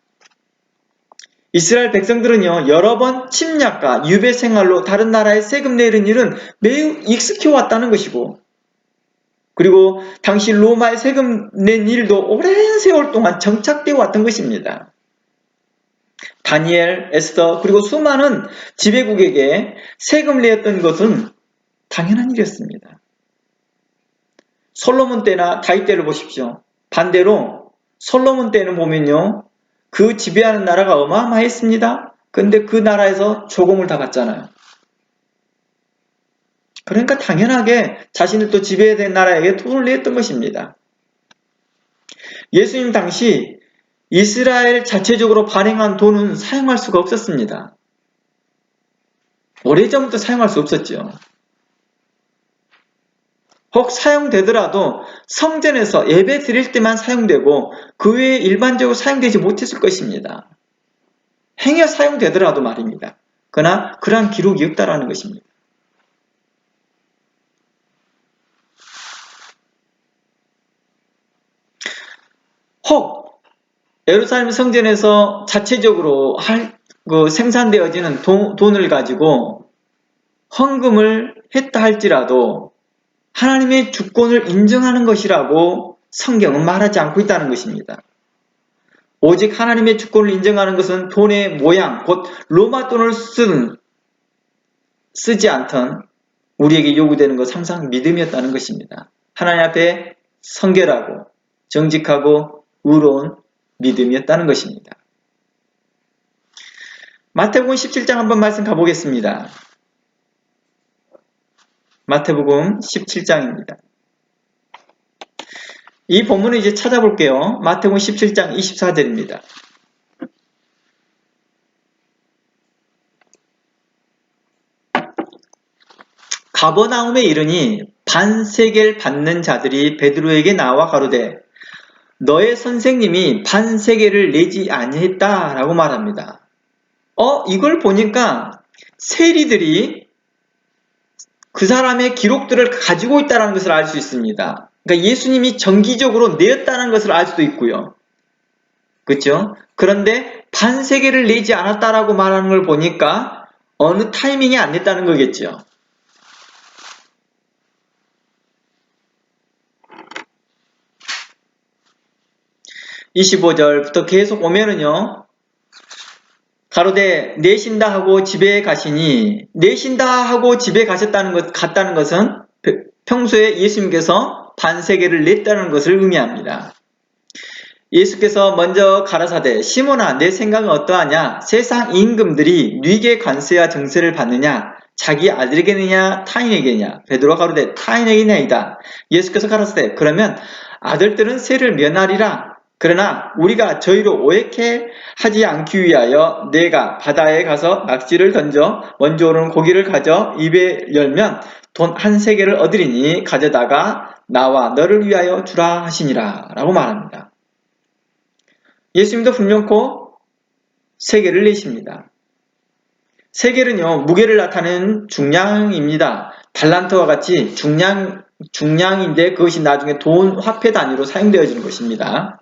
이스라엘 백성들은요, 여러 번 침략과 유배 생활로 다른 나라에 세금 내는 일은 매우 익숙해 왔다는 것이고, 그리고 당시 로마에 세금 낸 일도 오랜 세월 동안 정착되어 왔던 것입니다. 다니엘, 에스더, 그리고 수많은 지배국에게 세금을 내었던 것은 당연한 일이었습니다. 솔로몬 때나 다윗 때를 보십시오. 반대로 솔로몬 때는 보면요, 그 지배하는 나라가 어마어마했습니다. 그런데 그 나라에서 조공을 다 받잖아요. 그러니까 당연하게 자신을 또 지배된 나라에게 돈을 냈던 것입니다. 예수님 당시 이스라엘 자체적으로 발행한 돈은 사용할 수가 없었습니다. 오래전부터 사용할 수 없었죠. 혹 사용되더라도 성전에서 예배 드릴 때만 사용되고 그 외에 일반적으로 사용되지 못했을 것입니다. 행여 사용되더라도 말입니다. 그러나 그러한 기록이 없다라는 것입니다. 혹 예루살렘 성전에서 자체적으로 생산되어지는 돈을 가지고 헌금을 했다 할지라도 하나님의 주권을 인정하는 것이라고 성경은 말하지 않고 있다는 것입니다. 오직 하나님의 주권을 인정하는 것은 돈의 모양, 곧 로마 돈을 쓰지 않던 우리에게 요구되는 것은 항상 믿음이었다는 것입니다. 하나님 앞에 성결하고 정직하고 의로운 믿음이었다는 것입니다. 마태복음 17장 한번 말씀 가보겠습니다. 마태복음 17장입니다. 이 본문을 이제 찾아볼게요. 마태복음 17장 24절입니다. 가버나움에 이르니 반세겔 받는 자들이 베드로에게 나와 가로되 너의 선생님이 반세겔을 내지 아니했다라고 말합니다. 이걸 보니까 세리들이 그 사람의 기록들을 가지고 있다는 것을 알 수 있습니다. 그러니까 예수님이 정기적으로 내었다는 것을 알 수도 있고요. 그렇죠? 그런데 반세겔을 내지 않았다라고 말하는 걸 보니까 어느 타이밍에 안 냈다는 거겠죠. (25절부터) 계속 오면은요. 가로되 내신다 하고 집에 가시니, 내신다 하고 집에 갔다는 것은 평소에 예수님께서 반세겔을 냈다는 것을 의미합니다. 예수께서 먼저 가라사대 시몬아 내 생각은 어떠하냐? 세상 임금들이 네게 관세와 정세를 받느냐? 자기 아들에게느냐 타인에게냐? 베드로가 가로되 타인에게냐이다. 예수께서 가라사대 그러면 아들들은 세를 면하리라. 그러나 우리가 저희로 오해케 하지 않기 위하여 내가 바다에 가서 낚시를 던져 먼저 오르는 고기를 가져 입에 열면 돈 한 세겔을 얻으리니 가져다가 나와 너를 위하여 주라 하시니라 라고 말합니다. 예수님도 분명코 세겔을 내십니다. 세겔은요 무게를 나타내는 중량입니다. 달란트와 같이 중량인데 그것이 나중에 돈 화폐 단위로 사용되어지는 것입니다.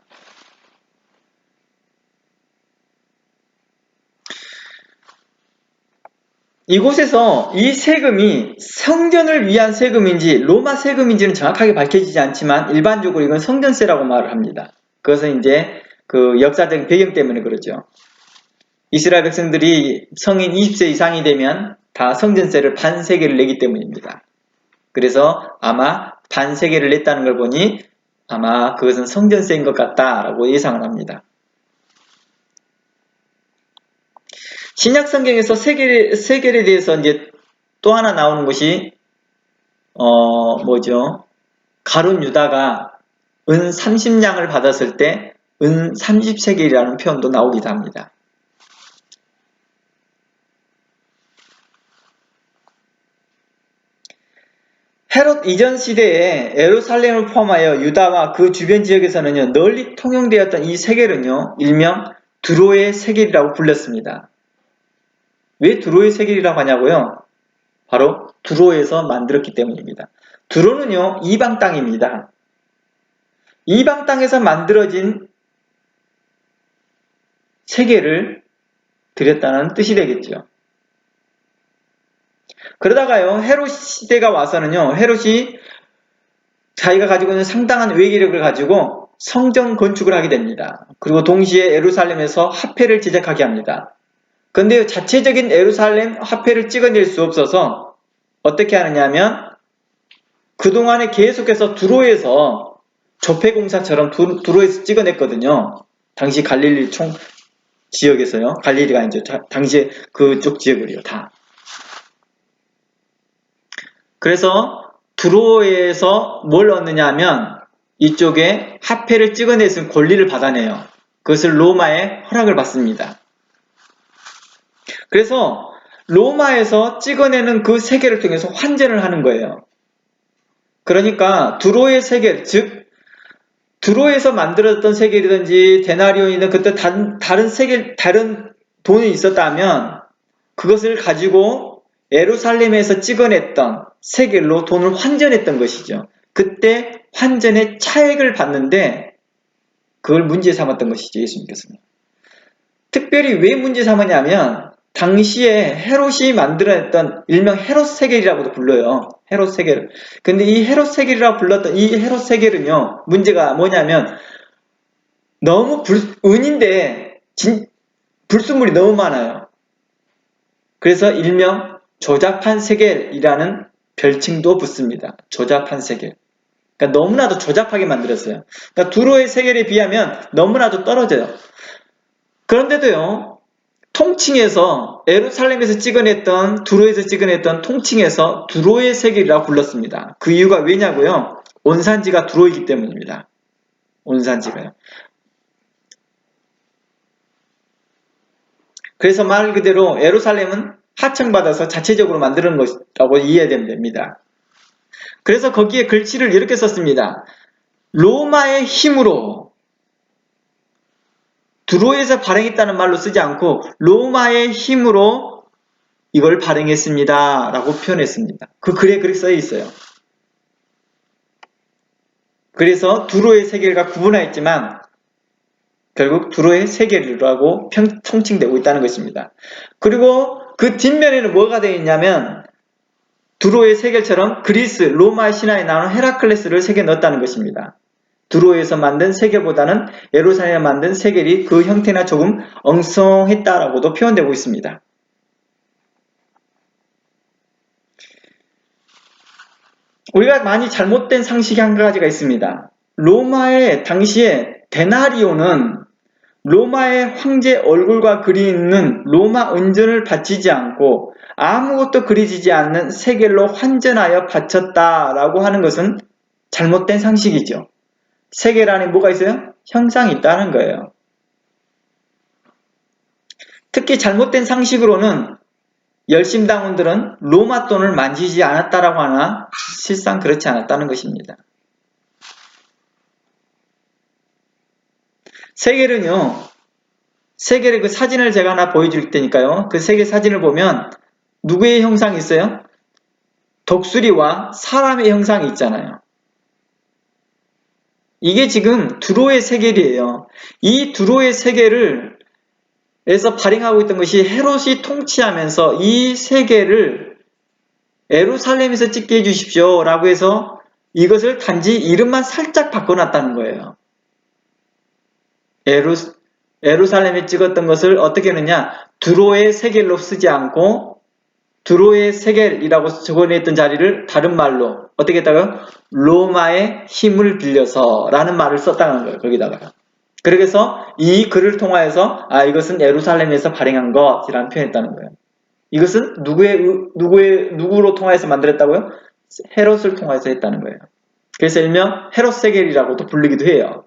이곳에서 이 세금이 성전을 위한 세금인지 로마 세금인지는 정확하게 밝혀지지 않지만 일반적으로 이건 성전세라고 말을 합니다. 그것은 이제 그 역사적 배경 때문에 그러죠. 이스라엘 백성들이 성인 20세 이상이 되면 다 성전세를 반세겔을 내기 때문입니다. 그래서 아마 반세겔을 냈다는 걸 보니 아마 그것은 성전세인 것 같다라고 예상을 합니다. 신약 성경에서 세겔에 대해서 이제 또 하나 나오는 것이 뭐죠? 가룟 유다가 은 30냥을 받았을 때 은 30세겔이라는 표현도 나오기도 합니다. 헤롯 이전 시대에 예루살렘을 포함하여 유다와 그 주변 지역에서는요 널리 통용되었던 이 세겔은요 일명 두로의 세겔이라고 불렸습니다. 왜 두로의 세겔이라고 하냐고요? 바로 두로에서 만들었기 때문입니다. 두로는요 이방 땅입니다. 이방 땅에서 만들어진 세겔을 드렸다는 뜻이 되겠죠. 그러다가요 헤롯 시대가 와서는요 헤롯이 자기가 가지고 있는 상당한 외교력을 가지고 성전 건축을 하게 됩니다. 그리고 동시에 예루살렘에서 화폐를 제작하게 합니다. 그런데 자체적인 예루살렘 화폐를 찍어낼 수 없어서 어떻게 하느냐 하면 그동안에 계속해서 두로에서 조폐공사처럼 두로에서 찍어냈거든요. 당시 갈릴리 지역에서요. 갈릴리가 아니죠. 당시에 그쪽 지역을요. 다. 그래서 두로에서 뭘 얻느냐 하면 이쪽에 화폐를 찍어낼 수 있는 권리를 받아내요. 그것을 로마의 허락을 받습니다. 그래서 로마에서 찍어내는 그 세겔을 통해서 환전을 하는 거예요. 그러니까 두로의 세겔, 즉 두로에서 만들어졌던 세겔이든지 데나리온이든 그때 다른 세겔, 다른 돈이 있었다면 그것을 가지고 예루살렘에서 찍어냈던 세겔로 돈을 환전했던 것이죠. 그때 환전의 차액을 받는데 그걸 문제 삼았던 것이죠. 예수님께서는. 특별히 왜 문제 삼았냐면 당시에 헤롯이 만들어냈던 일명 헤롯 세겔이라고도 불러요. 헤롯 세겔. 근데 이 헤롯 세겔이라고 불렀던 이 헤롯 세겔은요 문제가 뭐냐면 너무 은인데 불순물이 너무 많아요. 그래서 일명 조잡한 세겔이라는 별칭도 붙습니다. 조잡한 세겔. 그러니까 너무나도 조잡하게 만들었어요. 그러니까 두로의 세겔에 비하면 너무나도 떨어져요. 그런데도요, 통칭해서 예루살렘에서 찍어냈던 두로에서 찍어냈던 통칭해서 두로의 세겔이라고 불렀습니다. 그 이유가 왜냐고요? 온산지가 두로이기 때문입니다. 온산지가요. 그래서 말 그대로 예루살렘은 하청받아서 자체적으로 만드는 것이라고 이해되면 됩니다. 그래서 거기에 글씨를 이렇게 썼습니다. 로마의 힘으로, 두로에서 발행했다는 말로 쓰지 않고 로마의 힘으로 이걸 발행했습니다 라고 표현했습니다. 그 글에 그렇게 써 있어요. 그래서 두로의 세겔과 구분하였지만 결국 두로의 세겔이라고 통칭되고 있다는 것입니다. 그리고 그 뒷면에는 뭐가 되어 있냐면 두로의 세겔처럼 그리스, 로마 신화에 나오는 헤라클레스를 새겨 넣었다는 것입니다. 두로에서 만든 세겔보다는 예루살렘에 만든 세겔이 그 형태나 조금 엉성했다라고도 표현되고 있습니다. 우리가 많이 잘못된 상식이 한 가지가 있습니다. 로마의 당시에 데나리오는 로마의 황제 얼굴과 그리 있는 로마 은전을 바치지 않고 아무것도 그려지지 않는 세겔로 환전하여 바쳤다라고 하는 것은 잘못된 상식이죠. 세겔 안에 뭐가 있어요? 형상이 있다는 거예요. 특히 잘못된 상식으로는 열심당원들은 로마 돈을 만지지 않았다라고 하나 실상 그렇지 않았다는 것입니다. 세겔은요, 세겔의 그 사진을 제가 하나 보여줄 테니까요. 그 세겔 사진을 보면 누구의 형상이 있어요? 독수리와 사람의 형상이 있잖아요. 이게 지금 두로의 세겔이에요. 이 두로의 세겔을 에서 발행하고 있던 것이 헤롯이 통치하면서 이 세계를 예루살렘에서 찍게 해주십시오 라고 해서 이것을 단지 이름만 살짝 바꿔놨다는 거예요. 예루살렘에 찍었던 것을 어떻게 했느냐, 두로의 세겔로 쓰지 않고 두로의 세겔이라고 적어냈던 자리를 다른 말로 어떻게 했다고요? 로마의 힘을 빌려서 라는 말을 썼다는 거예요. 거기다가요. 그래서 이 글을 통하여서 이것은 예루살렘에서 발행한 것이라는 표현했다는 거예요. 이것은 누구로 통하여서 만들었다고요? 헤롯을 통하여서 했다는 거예요. 그래서 일명 헤롯 세겔이라고도 불리기도 해요.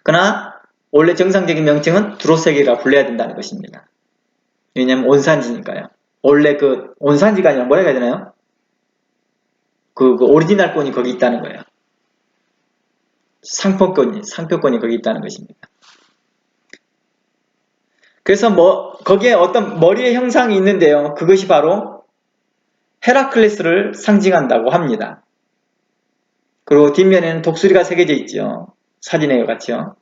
그러나 원래 정상적인 명칭은 두로 세겔이라고 불려야 된다는 것입니다. 왜냐하면 온산지니까요. 원래 그 온산지가 아니라 뭐라고 해야 되나요? 그 오리지널권이 거기 있다는 거예요. 상표권이 거기 있다는 것입니다. 그래서 거기에 어떤 머리의 형상이 있는데요. 그것이 바로 헤라클레스를 상징한다고 합니다. 그리고 뒷면에는 독수리가 새겨져 있죠. 사진에 같이요.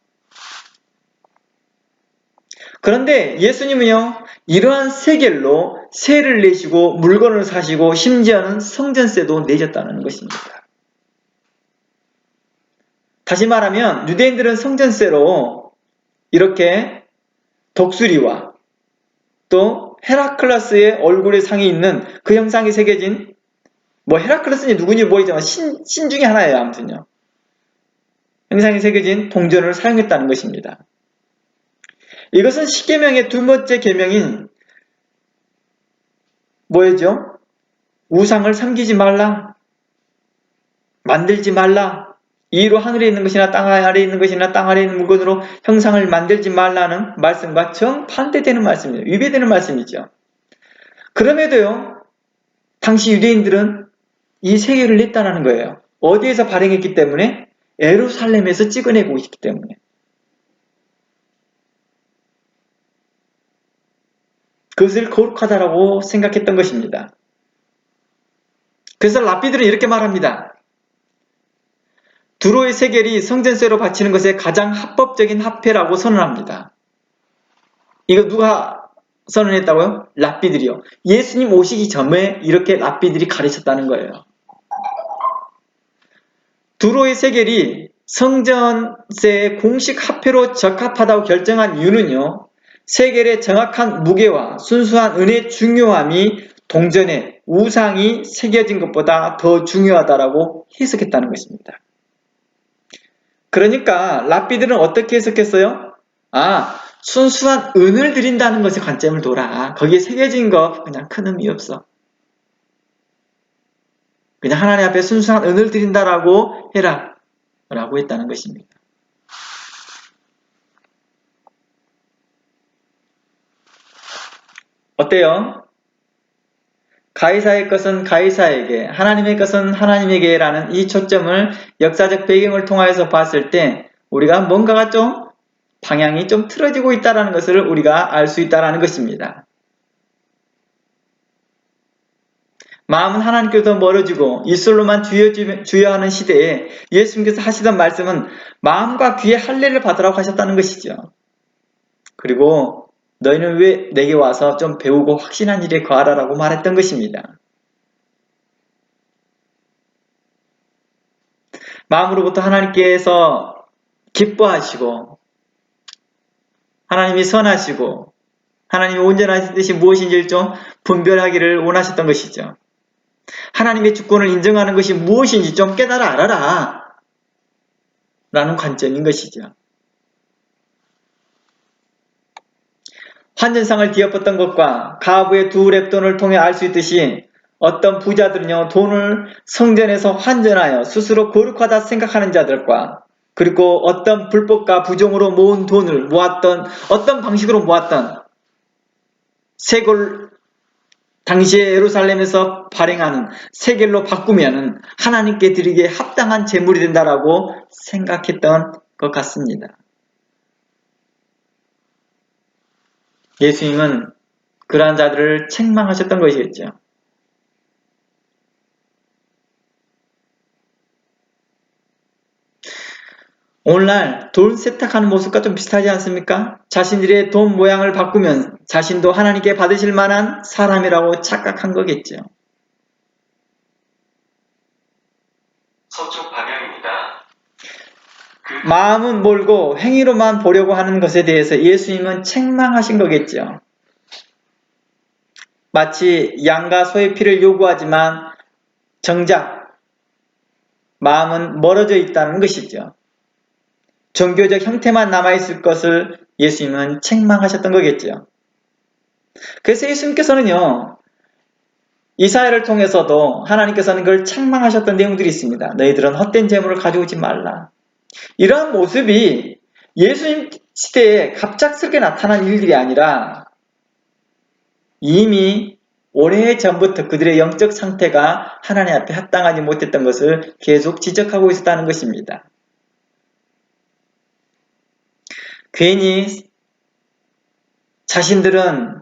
그런데 예수님은요, 이러한 세겔로 세를 내시고 물건을 사시고 심지어는 성전세도 내셨다는 것입니다. 다시 말하면 유대인들은 성전세로 이렇게 독수리와 또 헤라클레스의 얼굴에 상이 있는 그 형상이 새겨진 헤라클레스는 누군지 모르지만 신 중에 하나예요. 아무튼요. 형상이 새겨진 동전을 사용했다는 것입니다. 이것은 십계명의 두 번째 계명인 뭐였죠? 우상을 섬기지 말라, 만들지 말라, 이로 하늘에 있는 것이나 땅 아래에 있는 것이나 땅 아래에 있는 물건으로 형상을 만들지 말라는 말씀과 정반대되는 말씀이에요. 위배되는 말씀이죠. 그럼에도요, 당시 유대인들은 이 세계를 냈다는 거예요. 어디에서 발행했기 때문에? 예루살렘에서 찍어내고 있기 때문에. 그것을 거룩하다라고 생각했던 것입니다. 그래서 랍비들은 이렇게 말합니다. 두로의 세겔이 성전세로 바치는 것에 가장 합법적인 화폐라고 선언합니다. 이거 누가 선언했다고요? 랍비들이요. 예수님 오시기 전에 이렇게 랍비들이 가르쳤다는 거예요. 두로의 세겔이 성전세의 공식 화폐로 적합하다고 결정한 이유는요, 세겔의 정확한 무게와 순수한 은혜의 중요함이 동전에 우상이 새겨진 것보다 더 중요하다라고 해석했다는 것입니다. 그러니까 랍비들은 어떻게 해석했어요? 순수한 은을 드린다는 것에 관점을 둬라. 거기에 새겨진 거 그냥 큰 의미 없어. 그냥 하나님 앞에 순수한 은을 드린다라고 해라 라고 했다는 것입니다. 어때요? 가이사의 것은 가이사에게, 하나님의 것은 하나님에게 라는 이 초점을 역사적 배경을 통하여서 봤을 때 우리가 뭔가가 좀 방향이 좀 틀어지고 있다는 것을 우리가 알 수 있다는 것입니다. 마음은 하나님께서 멀어지고 이슬로만 주여하는 시대에 예수님께서 하시던 말씀은 마음과 귀에 할례를 받으라고 하셨다는 것이죠. 그리고 너희는 왜 내게 와서 좀 배우고 확신한 일에 거하라라고 말했던 것입니다. 마음으로부터 하나님께서 기뻐하시고 하나님이 선하시고 하나님이 온전하신 뜻이 무엇인지를 좀 분별하기를 원하셨던 것이죠. 하나님의 주권을 인정하는 것이 무엇인지 좀 깨달아 알아라 라는 관점인 것이죠. 환전상을 뒤엎었던 것과 가부의 두 랩돈을 통해 알 수 있듯이 어떤 부자들은요, 돈을 성전에서 환전하여 스스로 거룩하다 생각하는 자들과 그리고 어떤 불법과 부정으로 모은 돈을 모았던, 어떤 방식으로 모았던 세골, 당시에 예루살렘에서 발행하는 세겔로 바꾸면 하나님께 드리기에 합당한 제물이 된다라고 생각했던 것 같습니다. 예수님은 그러한 자들을 책망하셨던 것이겠죠. 오늘날 돈 세탁하는 모습과 좀 비슷하지 않습니까? 자신들의 돈 모양을 바꾸면 자신도 하나님께 받으실 만한 사람이라고 착각한 거겠죠. 서쪽 방향입니다. 마음은 멀고 행위로만 보려고 하는 것에 대해서 예수님은 책망하신 거겠죠. 마치 양과 소의 피를 요구하지만 정작 마음은 멀어져 있다는 것이죠. 종교적 형태만 남아있을 것을 예수님은 책망하셨던 거겠죠. 그래서 예수님께서는요, 이사야를 통해서도 하나님께서는 그걸 책망하셨던 내용들이 있습니다. 너희들은 헛된 재물을 가져오지 말라. 이러한 모습이 예수님 시대에 갑작스럽게 나타난 일들이 아니라 이미 오래전부터 그들의 영적 상태가 하나님 앞에 합당하지 못했던 것을 계속 지적하고 있었다는 것입니다. 괜히 자신들은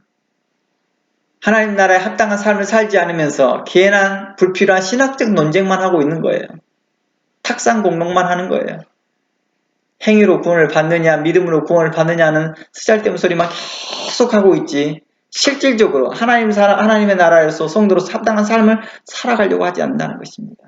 하나님 나라에 합당한 삶을 살지 않으면서 괜한 불필요한 신학적 논쟁만 하고 있는 거예요. 탁상 공론만 하는 거예요. 행위로 구원을 받느냐 믿음으로 구원을 받느냐는 쓰잘데없는 소리만 계속 하고 있지 실질적으로 하나님의 나라에서 성도로서 합당한 삶을 살아가려고 하지 않는다는 것입니다.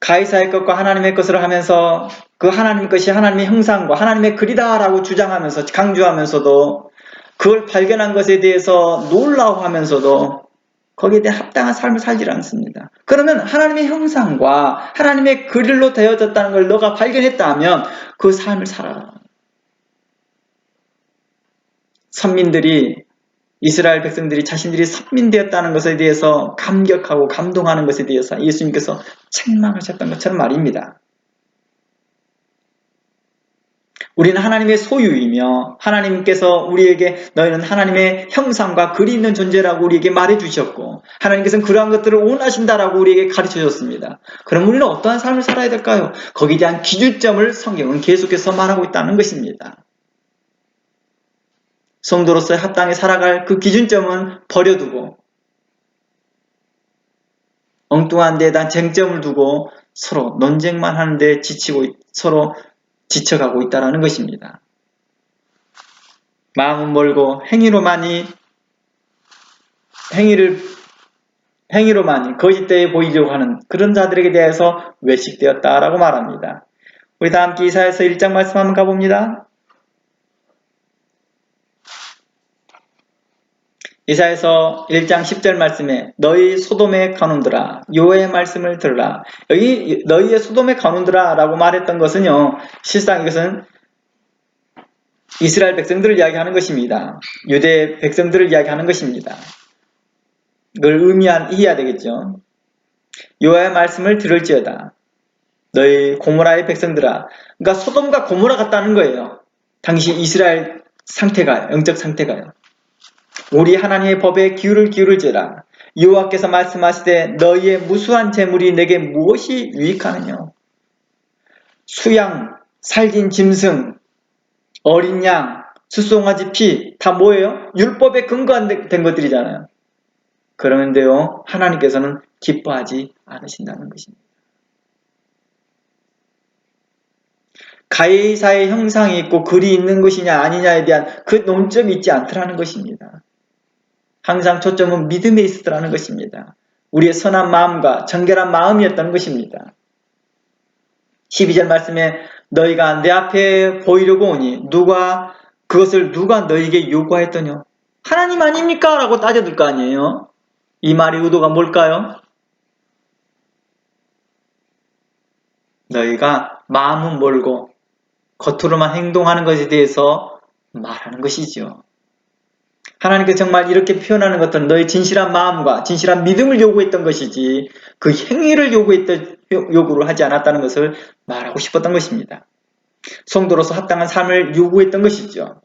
가이사의 것과 하나님의 것을 하면서 그 하나님 것이 하나님의 형상과 하나님의 글이다라고 주장하면서 강조하면서도 그걸 발견한 것에 대해서 놀라워하면서도 거기에 대해 합당한 삶을 살지 않습니다. 그러면 하나님의 형상과 하나님의 글로 되어졌다는 걸 너가 발견했다면 그 삶을 살아라. 선민들이 이스라엘 백성들이 자신들이 선민되었다는 것에 대해서 감격하고 감동하는 것에 대해서 예수님께서 책망하셨던 것처럼 말입니다. 우리는 하나님의 소유이며 하나님께서 우리에게 너희는 하나님의 형상과 글이 있는 존재라고 우리에게 말해주셨고 하나님께서는 그러한 것들을 원하신다라고 우리에게 가르쳐줬습니다. 그럼 우리는 어떠한 삶을 살아야 될까요? 거기에 대한 기준점을 성경은 계속해서 말하고 있다는 것입니다. 성도로서 합당히 살아갈 그 기준점은 버려두고 엉뚱한 데에 대한 쟁점을 두고 서로 논쟁만 하는데 지치고 서로 지쳐가고 있다는 것입니다. 마음은 멀고 행위로만이 행위로만 거짓되어 보이려고 하는 그런 자들에게 대해서 외식되었다라고 말합니다. 우리 다 함께 이사야서 1장 말씀 한번 가봅니다. 이사야서 1장 10절 말씀에 너희 소돔의 간원들아 여호와의 말씀을 들으라. 여기 너희의 소돔의 간원들아 라고 말했던 것은요, 실상 이것은 이스라엘 백성들을 이야기하는 것입니다. 유대 백성들을 이야기하는 것입니다. 그걸 이해해야 되겠죠. 여호와의 말씀을 들을지어다. 너희 고모라의 백성들아. 그러니까 소돔과 고모라 같다는 거예요. 당시 이스라엘 상태가, 영적 상태가요. 우리 하나님의 법에 귀를 기울일지어다. 여호와께서 말씀하시되 너희의 무수한 재물이 내게 무엇이 유익하느냐. 수양, 살진 짐승, 어린 양, 수송아지 피, 다 뭐예요? 율법에 근거된 것들이잖아요. 그러는데요, 하나님께서는 기뻐하지 않으신다는 것입니다. 가이사의 형상이 있고 글이 있는 것이냐 아니냐에 대한 그 논점이 있지 않더라는 것입니다. 항상 초점은 믿음에 있었더라는 것입니다. 우리의 선한 마음과 정결한 마음이었다는 것입니다. 12절 말씀에 너희가 내 앞에 보이려고 오니 그것을 누가 너희에게 요구하였더냐? 하나님 아닙니까? 라고 따져들 거 아니에요. 이 말의 의도가 뭘까요? 너희가 마음은 멀고 겉으로만 행동하는 것에 대해서 말하는 것이죠. 하나님께서 정말 이렇게 표현하는 것은 너희 진실한 마음과 진실한 믿음을 요구했던 것이지 그 행위를 요구를 하지 않았다는 것을 말하고 싶었던 것입니다. 성도로서 합당한 삶을 요구했던 것이죠.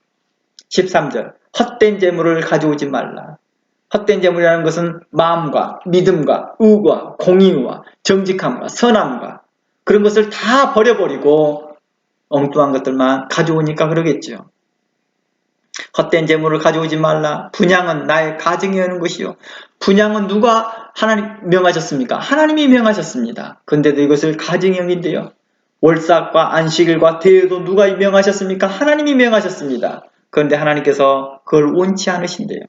13절 헛된 재물을 가져오지 말라. 헛된 재물이라는 것은 마음과 믿음과 의와 공의와 정직함과 선함과 그런 것을 다 버려버리고 엉뚱한 것들만 가져오니까 그러겠죠. 헛된 재물을 가져오지 말라. 분향은 나의 가정이 하는 것이요. 분향은 누가 하나님 명하셨습니까? 하나님이 명하셨습니다. 근데도 이것을 가정이 여긴데요. 월삭과 안식일과 대회도 누가 명하셨습니까? 하나님이 명하셨습니다. 그런데 하나님께서 그걸 원치 않으신대요.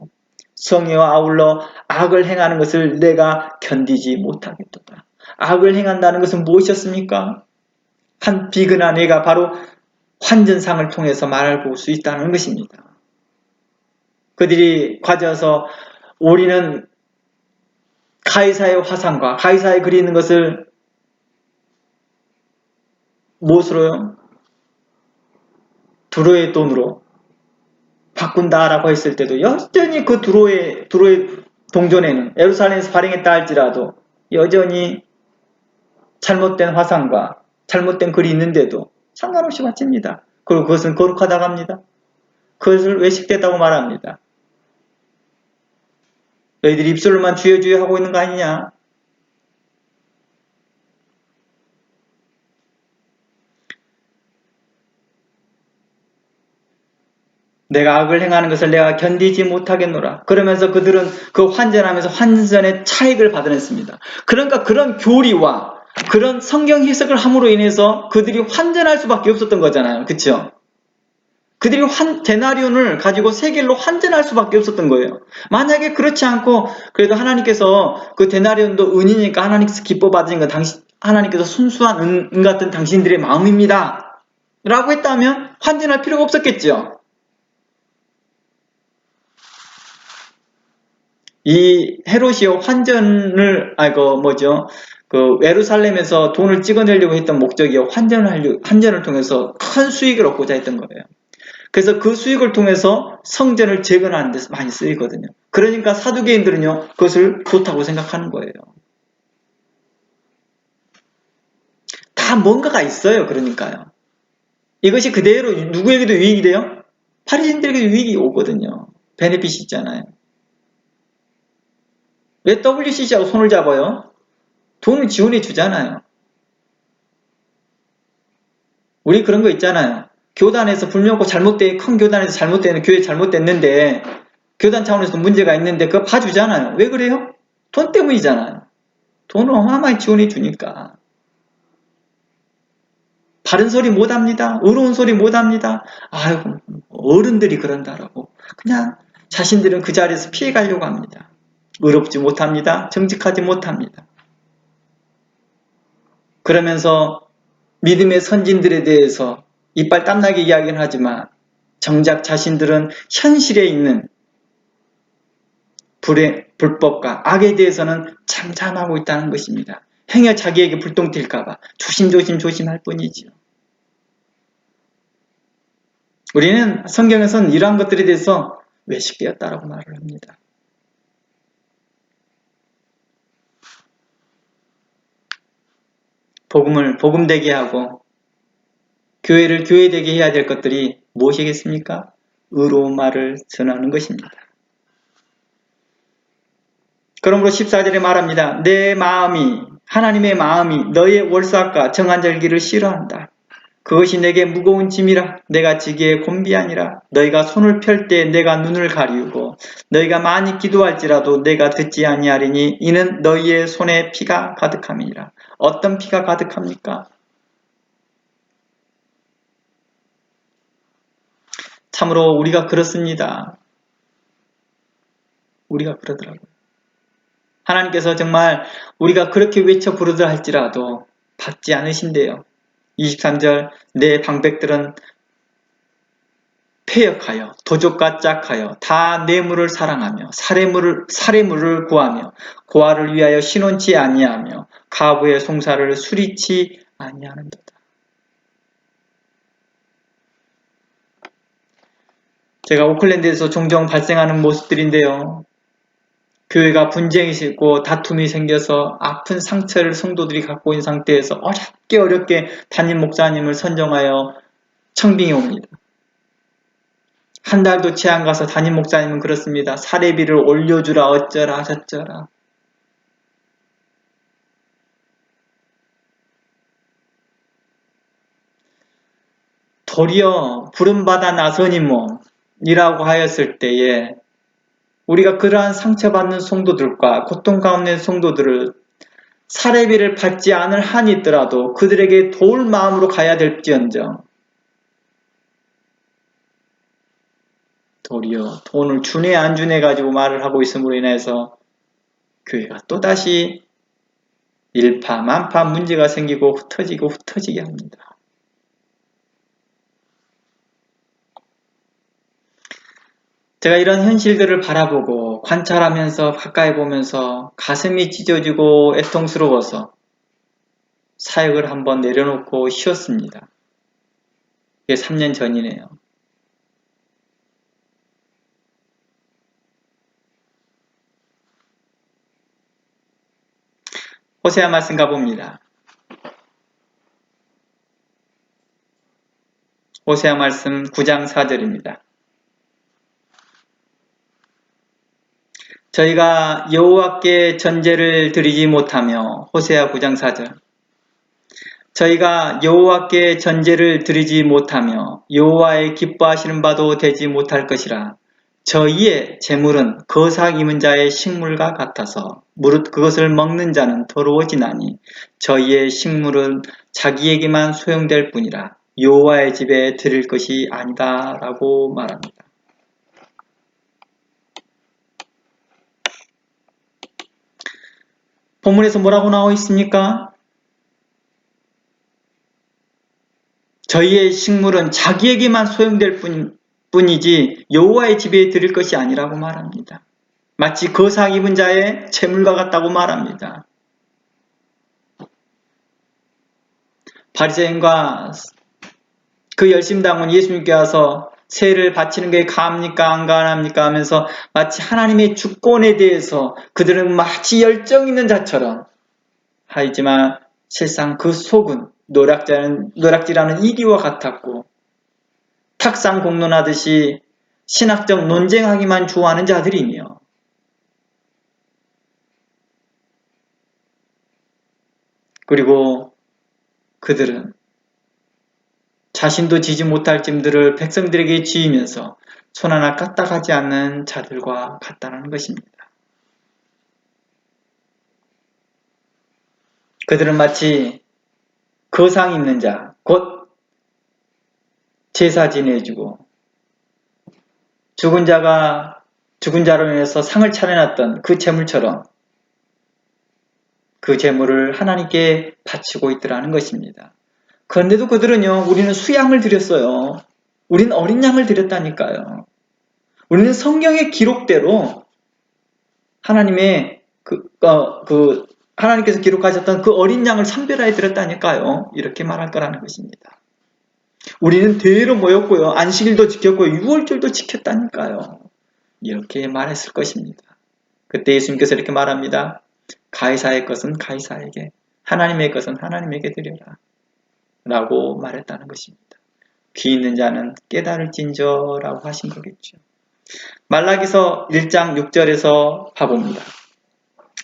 성의와 아울러 악을 행하는 것을 내가 견디지 못하겠도다. 악을 행한다는 것은 무엇이었습니까? 한 비근한 애가 바로 환전상을 통해서 말할 수 있다는 것입니다. 그들이 가져서 우리는 가이사의 화상과 가이사의 글이 있는 것을 무엇으로요? 두로의 돈으로 바꾼다라고 했을 때도 여전히 그 두로의 동전에는 예루살렘에서 발행했다 할지라도 여전히 잘못된 화상과 잘못된 글이 있는데도 상관없이 바칩니다. 그리고 그것은 거룩하다고 합니다. 그것을 외식됐다고 말합니다. 너희들이 입술로만 주여 주여 하고 있는 거 아니냐? 내가 악을 행하는 것을 내가 견디지 못하겠노라. 그러면서 그들은 그 환전하면서 환전의 차익을 받아냈습니다. 그러니까 그런 교리와 그런 성경 해석을 함으로 인해서 그들이 환전할 수밖에 없었던 거잖아요. 그렇죠? 그들이 데나리온을 가지고 세겔로 환전할 수밖에 없었던 거예요. 만약에 그렇지 않고 그래도 하나님께서 그 데나리온도 은이니까 하나님께서 기뻐 받으신 건 하나님께서 순수한 은 같은 당신들의 마음입니다. 라고 했다면 환전할 필요가 없었겠죠. 이 헤롯이요 환전을 그 예루살렘에서 돈을 찍어내려고 했던 목적이요 환전을 통해서 큰 수익을 얻고자 했던 거예요. 그래서 그 수익을 통해서 성전을 재건하는 데서 많이 쓰이거든요. 그러니까 사두개인들은요 그것을 좋다고 생각하는 거예요. 다 뭔가가 있어요. 그러니까요. 이것이 그대로 누구에게도 유익이 돼요? 바리새인들에게도 유익이 오거든요. 베네핏이 있잖아요. 왜 WCC하고 손을 잡아요? 돈을 지원해 주잖아요. 우리 그런 거 있잖아요. 교단에서 불명고 큰 교단에서 잘못되는 교회 잘못됐는데 교단 차원에서 문제가 있는데 그거 봐주잖아요. 왜 그래요? 돈 때문이잖아요. 돈을 어마어마하게 지원해 주니까. 바른 소리 못합니다. 의로운 소리 못합니다. 어른들이 그런다라고 그냥 자신들은 그 자리에서 피해가려고 합니다. 의롭지 못합니다. 정직하지 못합니다. 그러면서 믿음의 선진들에 대해서 이빨 땀나게 이야기는 하지만 정작 자신들은 현실에 있는 불법과 악에 대해서는 잠잠하고 있다는 것입니다. 행여 자기에게 불똥 튈까봐 조심할 뿐이지요. 우리는 성경에서는 이러한 것들에 대해서 외식되었다라고 말을 합니다. 복음을 복음되게 하고 교회를 교회되게 해야 될 것들이 무엇이겠습니까? 의로운 말을 전하는 것입니다. 그러므로 14절에 말합니다. 내 마음이 하나님의 마음이 너의 월삭과 정한 절기를 싫어한다. 그것이 내게 무거운 짐이라 내가 지기에 곤비하니라. 너희가 손을 펼 때 내가 눈을 가리우고 너희가 많이 기도할지라도 내가 듣지 아니하리니 이는 너희의 손에 피가 가득함이니라. 어떤 피가 가득합니까? 참으로 우리가 그렇습니다. 우리가 그러더라고요. 하나님께서 정말 우리가 그렇게 외쳐 부르다 할지라도 받지 않으신대요. 23절 내 방백들은 패역하여 도적과 짝하여 다 뇌물을 사랑하며 살해물을 구하며 고아를 위하여 신원치 아니하며 가부의 송사를 수리치 아니하는도다. 제가 오클랜드에서 종종 발생하는 모습들인데요. 교회가 분쟁이 있고 다툼이 생겨서 아픈 상처를 성도들이 갖고 있는 상태에서 어렵게 담임 목사님을 선정하여 청빙이 옵니다. 한 달도 채 안 가서 담임 목사님은 그렇습니다. 사례비를 올려주라 어쩌라 저쩌라. 도리어 부름받아 나서니 뭐이라고 하였을 때에 우리가 그러한 상처받는 성도들과 고통 가운데 성도들을 사례비를 받지 않을 한이 있더라도 그들에게 도울 마음으로 가야 될지언정 도리어 돈을 주네 안 주네 가지고 말을 하고 있음으로 인해서 교회가 또다시 일파만파 문제가 생기고 흩어지게 합니다. 제가 이런 현실들을 바라보고 관찰하면서 가까이 보면서 가슴이 찢어지고 애통스러워서 사역을 한번 내려놓고 쉬었습니다. 이게 3년 전이네요. 호세아 말씀 가봅니다. 호세아 말씀 9장 4절입니다. 저희가 여호와께 전제를 드리지 못하며 호세아 9장 4절 저희가 여호와께 전제를 드리지 못하며 여호와의 기뻐하시는 바도 되지 못할 것이라 저희의 재물은 거삭 입은 자의 식물과 같아서 무릇 그것을 먹는 자는 더러워지나니 저희의 식물은 자기에게만 소용될 뿐이라 여호와의 집에 드릴 것이 아니다 라고 말합니다. 본문에서 뭐라고 나와 있습니까? 저희의 식물은 자기에게만 소용될 뿐이지 여호와의 집에 드릴 것이 아니라고 말합니다. 마치 거삭 입은 자의 재물과 같다고 말합니다. 바리새인과 그 열심당은 예수님께 와서 세를 바치는 게 가합니까 안 가합니까 하면서 마치 하나님의 주권에 대해서 그들은 마치 열정 있는 자처럼 하지만 실상 그 속은 노략질하는 이기와 같았고 탁상 공론하듯이 신학적 논쟁하기만 좋아하는 자들이며 그리고 그들은 자신도 지지 못할 짐들을 백성들에게 지으면서 손 하나 까딱하지 않는 자들과 같다는 것입니다. 그들은 마치 거상 있는 자, 곧 제사 지내주고 죽은 자가 죽은 자로 인해서 상을 차려놨던 그 제물처럼 그 제물을 하나님께 바치고 있더라는 것입니다. 그런데도 그들은요, 우리는 수양을 드렸어요. 우리는 어린 양을 드렸다니까요. 우리는 성경의 기록대로 하나님의 하나님께서 기록하셨던 그 어린 양을 선별하여 드렸다니까요. 이렇게 말할 거라는 것입니다. 우리는 대회로 모였고요. 안식일도 지켰고요. 유월절도 지켰다니까요. 이렇게 말했을 것입니다. 그때 예수님께서 이렇게 말합니다. 가이사의 것은 가이사에게, 하나님의 것은 하나님에게 드려라. 라고 말했다는 것입니다. 귀 있는 자는 깨달을진저라고 하신 거겠죠. 말라기서 1장 6절에서 봐봅니다.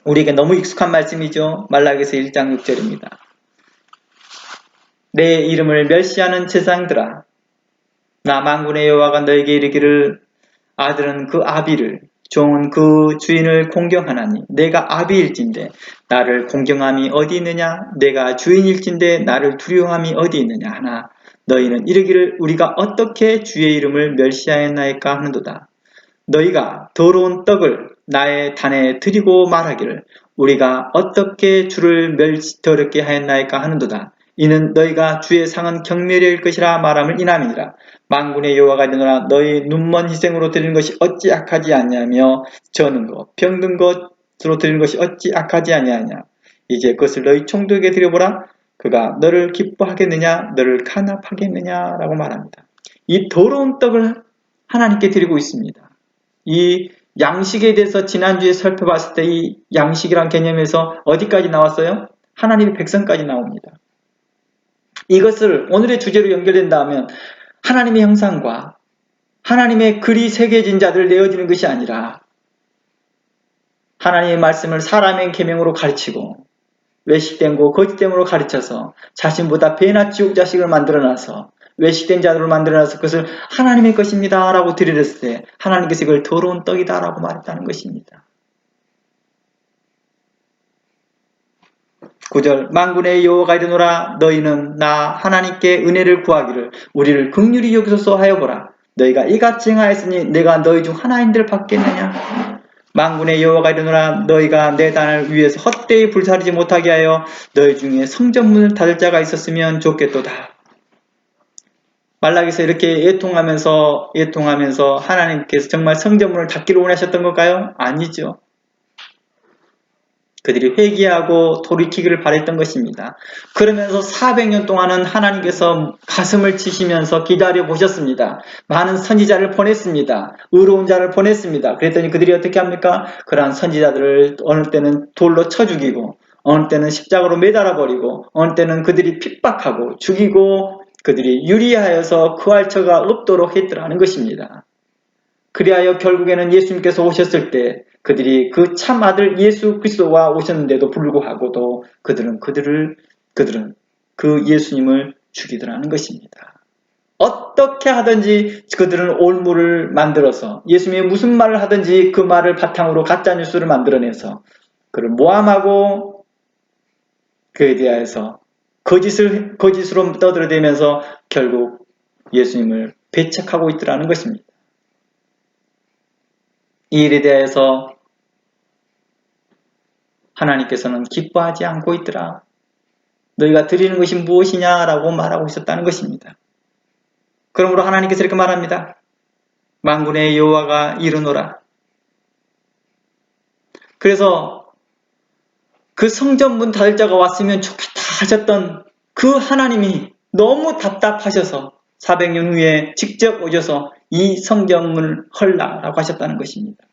우리에게 너무 익숙한 말씀이죠. 말라기서 1장 6절입니다. 내 이름을 멸시하는 제사장들아, 나 만군의 여호와가 너에게 이르기를 아들은 그 아비를, 종은 그 주인을 공경하나니 내가 아비일진데 나를 공경함이 어디 있느냐? 내가 주인일진데 나를 두려워함이 어디 있느냐 하나 너희는 이르기를 우리가 어떻게 주의 이름을 멸시하였나이까 하는도다. 너희가 더러운 떡을 나의 단에 드리고 말하기를 우리가 어떻게 주를 더럽게 하였나이까 하는도다. 이는 너희가 주의 상은 경멸일 것이라 말함을 인함이니라. 만군의 여호와가 이르노라 너희 눈먼 희생으로 드리는 것이 어찌 악하지 아니하며 저는 것 병든 것으로 드리는 것이 어찌 악하지 아니하냐. 이제 그것을 너희 총독에게 드려보라. 그가 너를 기뻐하겠느냐 너를 간합하겠느냐 라고 말합니다. 이 더러운 떡을 하나님께 드리고 있습니다. 이 양식에 대해서 지난주에 살펴봤을 때 이 양식이란 개념에서 어디까지 나왔어요? 하나님의 백성까지 나옵니다. 이것을 오늘의 주제로 연결된다면 하나님의 형상과 하나님의 글이 새겨진 자들을 내어주는 것이 아니라 하나님의 말씀을 사람의 계명으로 가르치고 외식된 거 거짓됨으로 가르쳐서 자신보다 배나 지옥 자식을 만들어놔서 외식된 자들을 만들어놔서 그것을 하나님의 것입니다 라고 드렸을 때 하나님께서 이걸 더러운 떡이다 라고 말했다는 것입니다. 9절 만군의 여호와가 이르노라 너희는 나 하나님께 은혜를 구하기를 우리를 긍휼히 여기소서 하여보라. 너희가 이같이 행하였으니 내가 너희 중 하나인들 받겠느냐. 만군의 여호와가 이르노라 너희가 내 단을 위해서 헛되이 불사르지 못하게 하여 너희 중에 성전문을 닫을 자가 있었으면 좋겠도다. 말라기서 이렇게 애통하면서 하나님께서 정말 성전문을 닫기를 원하셨던 걸까요? 아니죠. 그들이 회개하고 돌이키기를 바랬던 것입니다. 그러면서 400년 동안은 하나님께서 가슴을 치시면서 기다려 보셨습니다. 많은 선지자를 보냈습니다. 의로운 자를 보냈습니다. 그랬더니 그들이 어떻게 합니까? 그러한 선지자들을 어느 때는 돌로 쳐 죽이고 어느 때는 십자가로 매달아 버리고 어느 때는 그들이 핍박하고 죽이고 그들이 유리하여서 그할 처가 없도록 했더라는 것입니다. 그리하여 결국에는 예수님께서 오셨을 때 그들이 그 참 아들 예수 그리스도와 오셨는데도 불구하고도 그들은 그 예수님을 죽이더라는 것입니다. 어떻게 하든지 그들은 올무를 만들어서 예수님이 무슨 말을 하든지 그 말을 바탕으로 가짜뉴스를 만들어내서 그를 모함하고 그에 대해서 거짓으로 떠들어대면서 결국 예수님을 배척하고 있더라는 것입니다. 이 일에 대해서 하나님께서는 기뻐하지 않고 있더라. 너희가 드리는 것이 무엇이냐라고 말하고 있었다는 것입니다. 그러므로 하나님께서 이렇게 말합니다. 만군의 여호와가 이르노라. 그래서 그 성전문 닫을 자가 왔으면 좋겠다 하셨던 그 하나님이 너무 답답하셔서 400년 후에 직접 오셔서 이 성전문을 헐라라고 하셨다는 것입니다.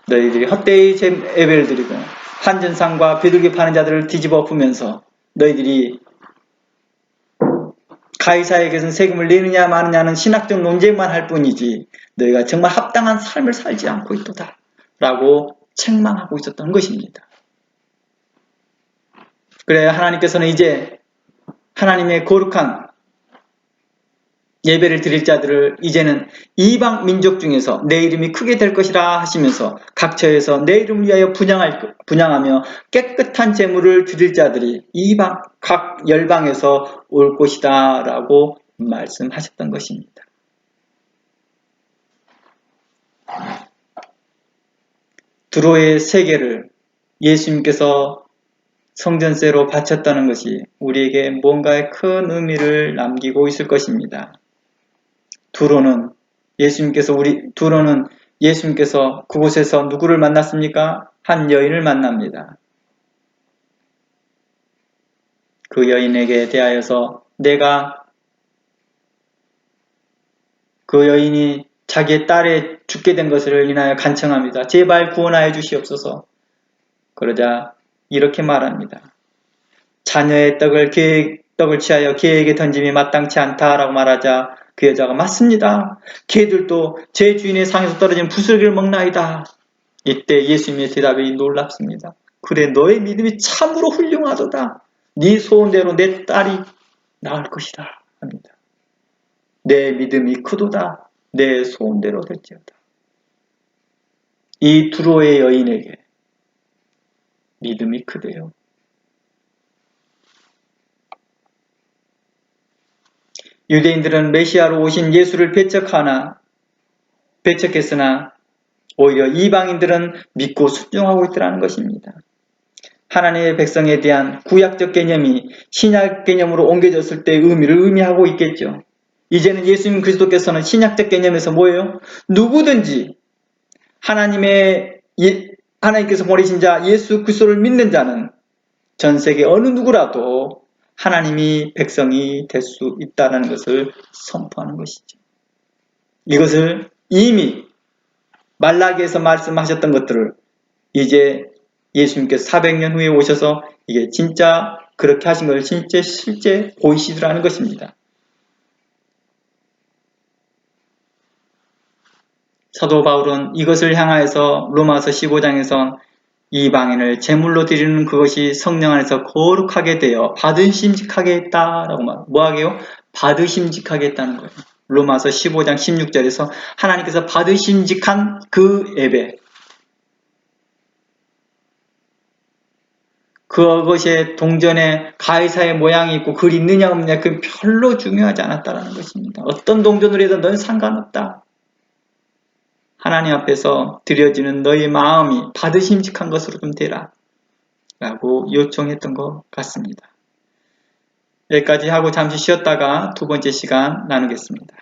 너희들이 헛되이 예배를 드리고 환전상과 비둘기 파는 자들을 뒤집어 엎으면서 너희들이 가이사에게서는 세금을 내느냐 마느냐는 신학적 논쟁만 할 뿐이지 너희가 정말 합당한 삶을 살지 않고 있도다 라고 책망하고 있었던 것입니다. 그래 하나님께서는 이제 하나님의 거룩한 예배를 드릴 자들을 이제는 이방 민족 중에서 내 이름이 크게 될 것이라 하시면서 각처에서 내 이름을 위하여 분향하며 깨끗한 제물을 드릴 자들이 이방 각 열방에서 올 것이다 라고 말씀하셨던 것입니다. 두로의 세계를 예수님께서 성전세로 바쳤다는 것이 우리에게 뭔가의 큰 의미를 남기고 있을 것입니다. 두로는 예수님께서 그곳에서 누구를 만났습니까? 한 여인을 만납니다. 그 여인에게 대하여서 내가 그 여인이 자기의 딸이 죽게 된 것을 인하여 간청합니다. 제발 구원하여 주시옵소서. 그러자 이렇게 말합니다. 자녀의 떡을 취하여 개에게 던짐이 마땅치 않다라고 말하자 그 여자가 맞습니다. 개들도 제 주인의 상에서 떨어진 부스러기를 먹나이다. 이때 예수님의 대답이 놀랍습니다. 그래 너의 믿음이 참으로 훌륭하도다. 네 소원대로 내 딸이 나을 것이다 합니다. 내 믿음이 크도다. 내 소원대로 될지어다. 이 두로의 여인에게 믿음이 크대요. 유대인들은 메시아로 오신 예수를 배척했으나 오히려 이방인들은 믿고 순종하고 있더라는 것입니다. 하나님의 백성에 대한 구약적 개념이 신약 개념으로 옮겨졌을 때의 의미를 의미하고 있겠죠. 이제는 예수님 그리스도께서는 신약적 개념에서 뭐예요? 누구든지 하나님께서 보내신 자 예수 그리스도를 믿는 자는 전 세계 어느 누구라도 하나님이 백성이 될 수 있다는 것을 선포하는 것이죠. 이것을 이미 말라기에서 말씀하셨던 것들을 이제 예수님께서 400년 후에 오셔서 이게 진짜 그렇게 하신 걸 실제 보이시더라는 것입니다. 사도 바울은 이것을 향하여서 로마서 15장에서 이방인을 제물로 드리는 그것이 성령 안에서 거룩하게 되어 받으심직하게 했다라고 뭐하게요? 받으심직하게 했다는 거예요. 로마서 15장 16절에서 하나님께서 받으심직한 그 예배, 그것에 동전에 가이사의 모양이 있고 글이 있느냐 없느냐 그건 별로 중요하지 않았다는 것입니다. 어떤 동전으로 해도 넌 상관없다. 하나님 앞에서 드려지는 너의 마음이 받으심직한 것으로 좀 되라 라고 요청했던 것 같습니다. 여기까지 하고 잠시 쉬었다가 두 번째 시간 나누겠습니다.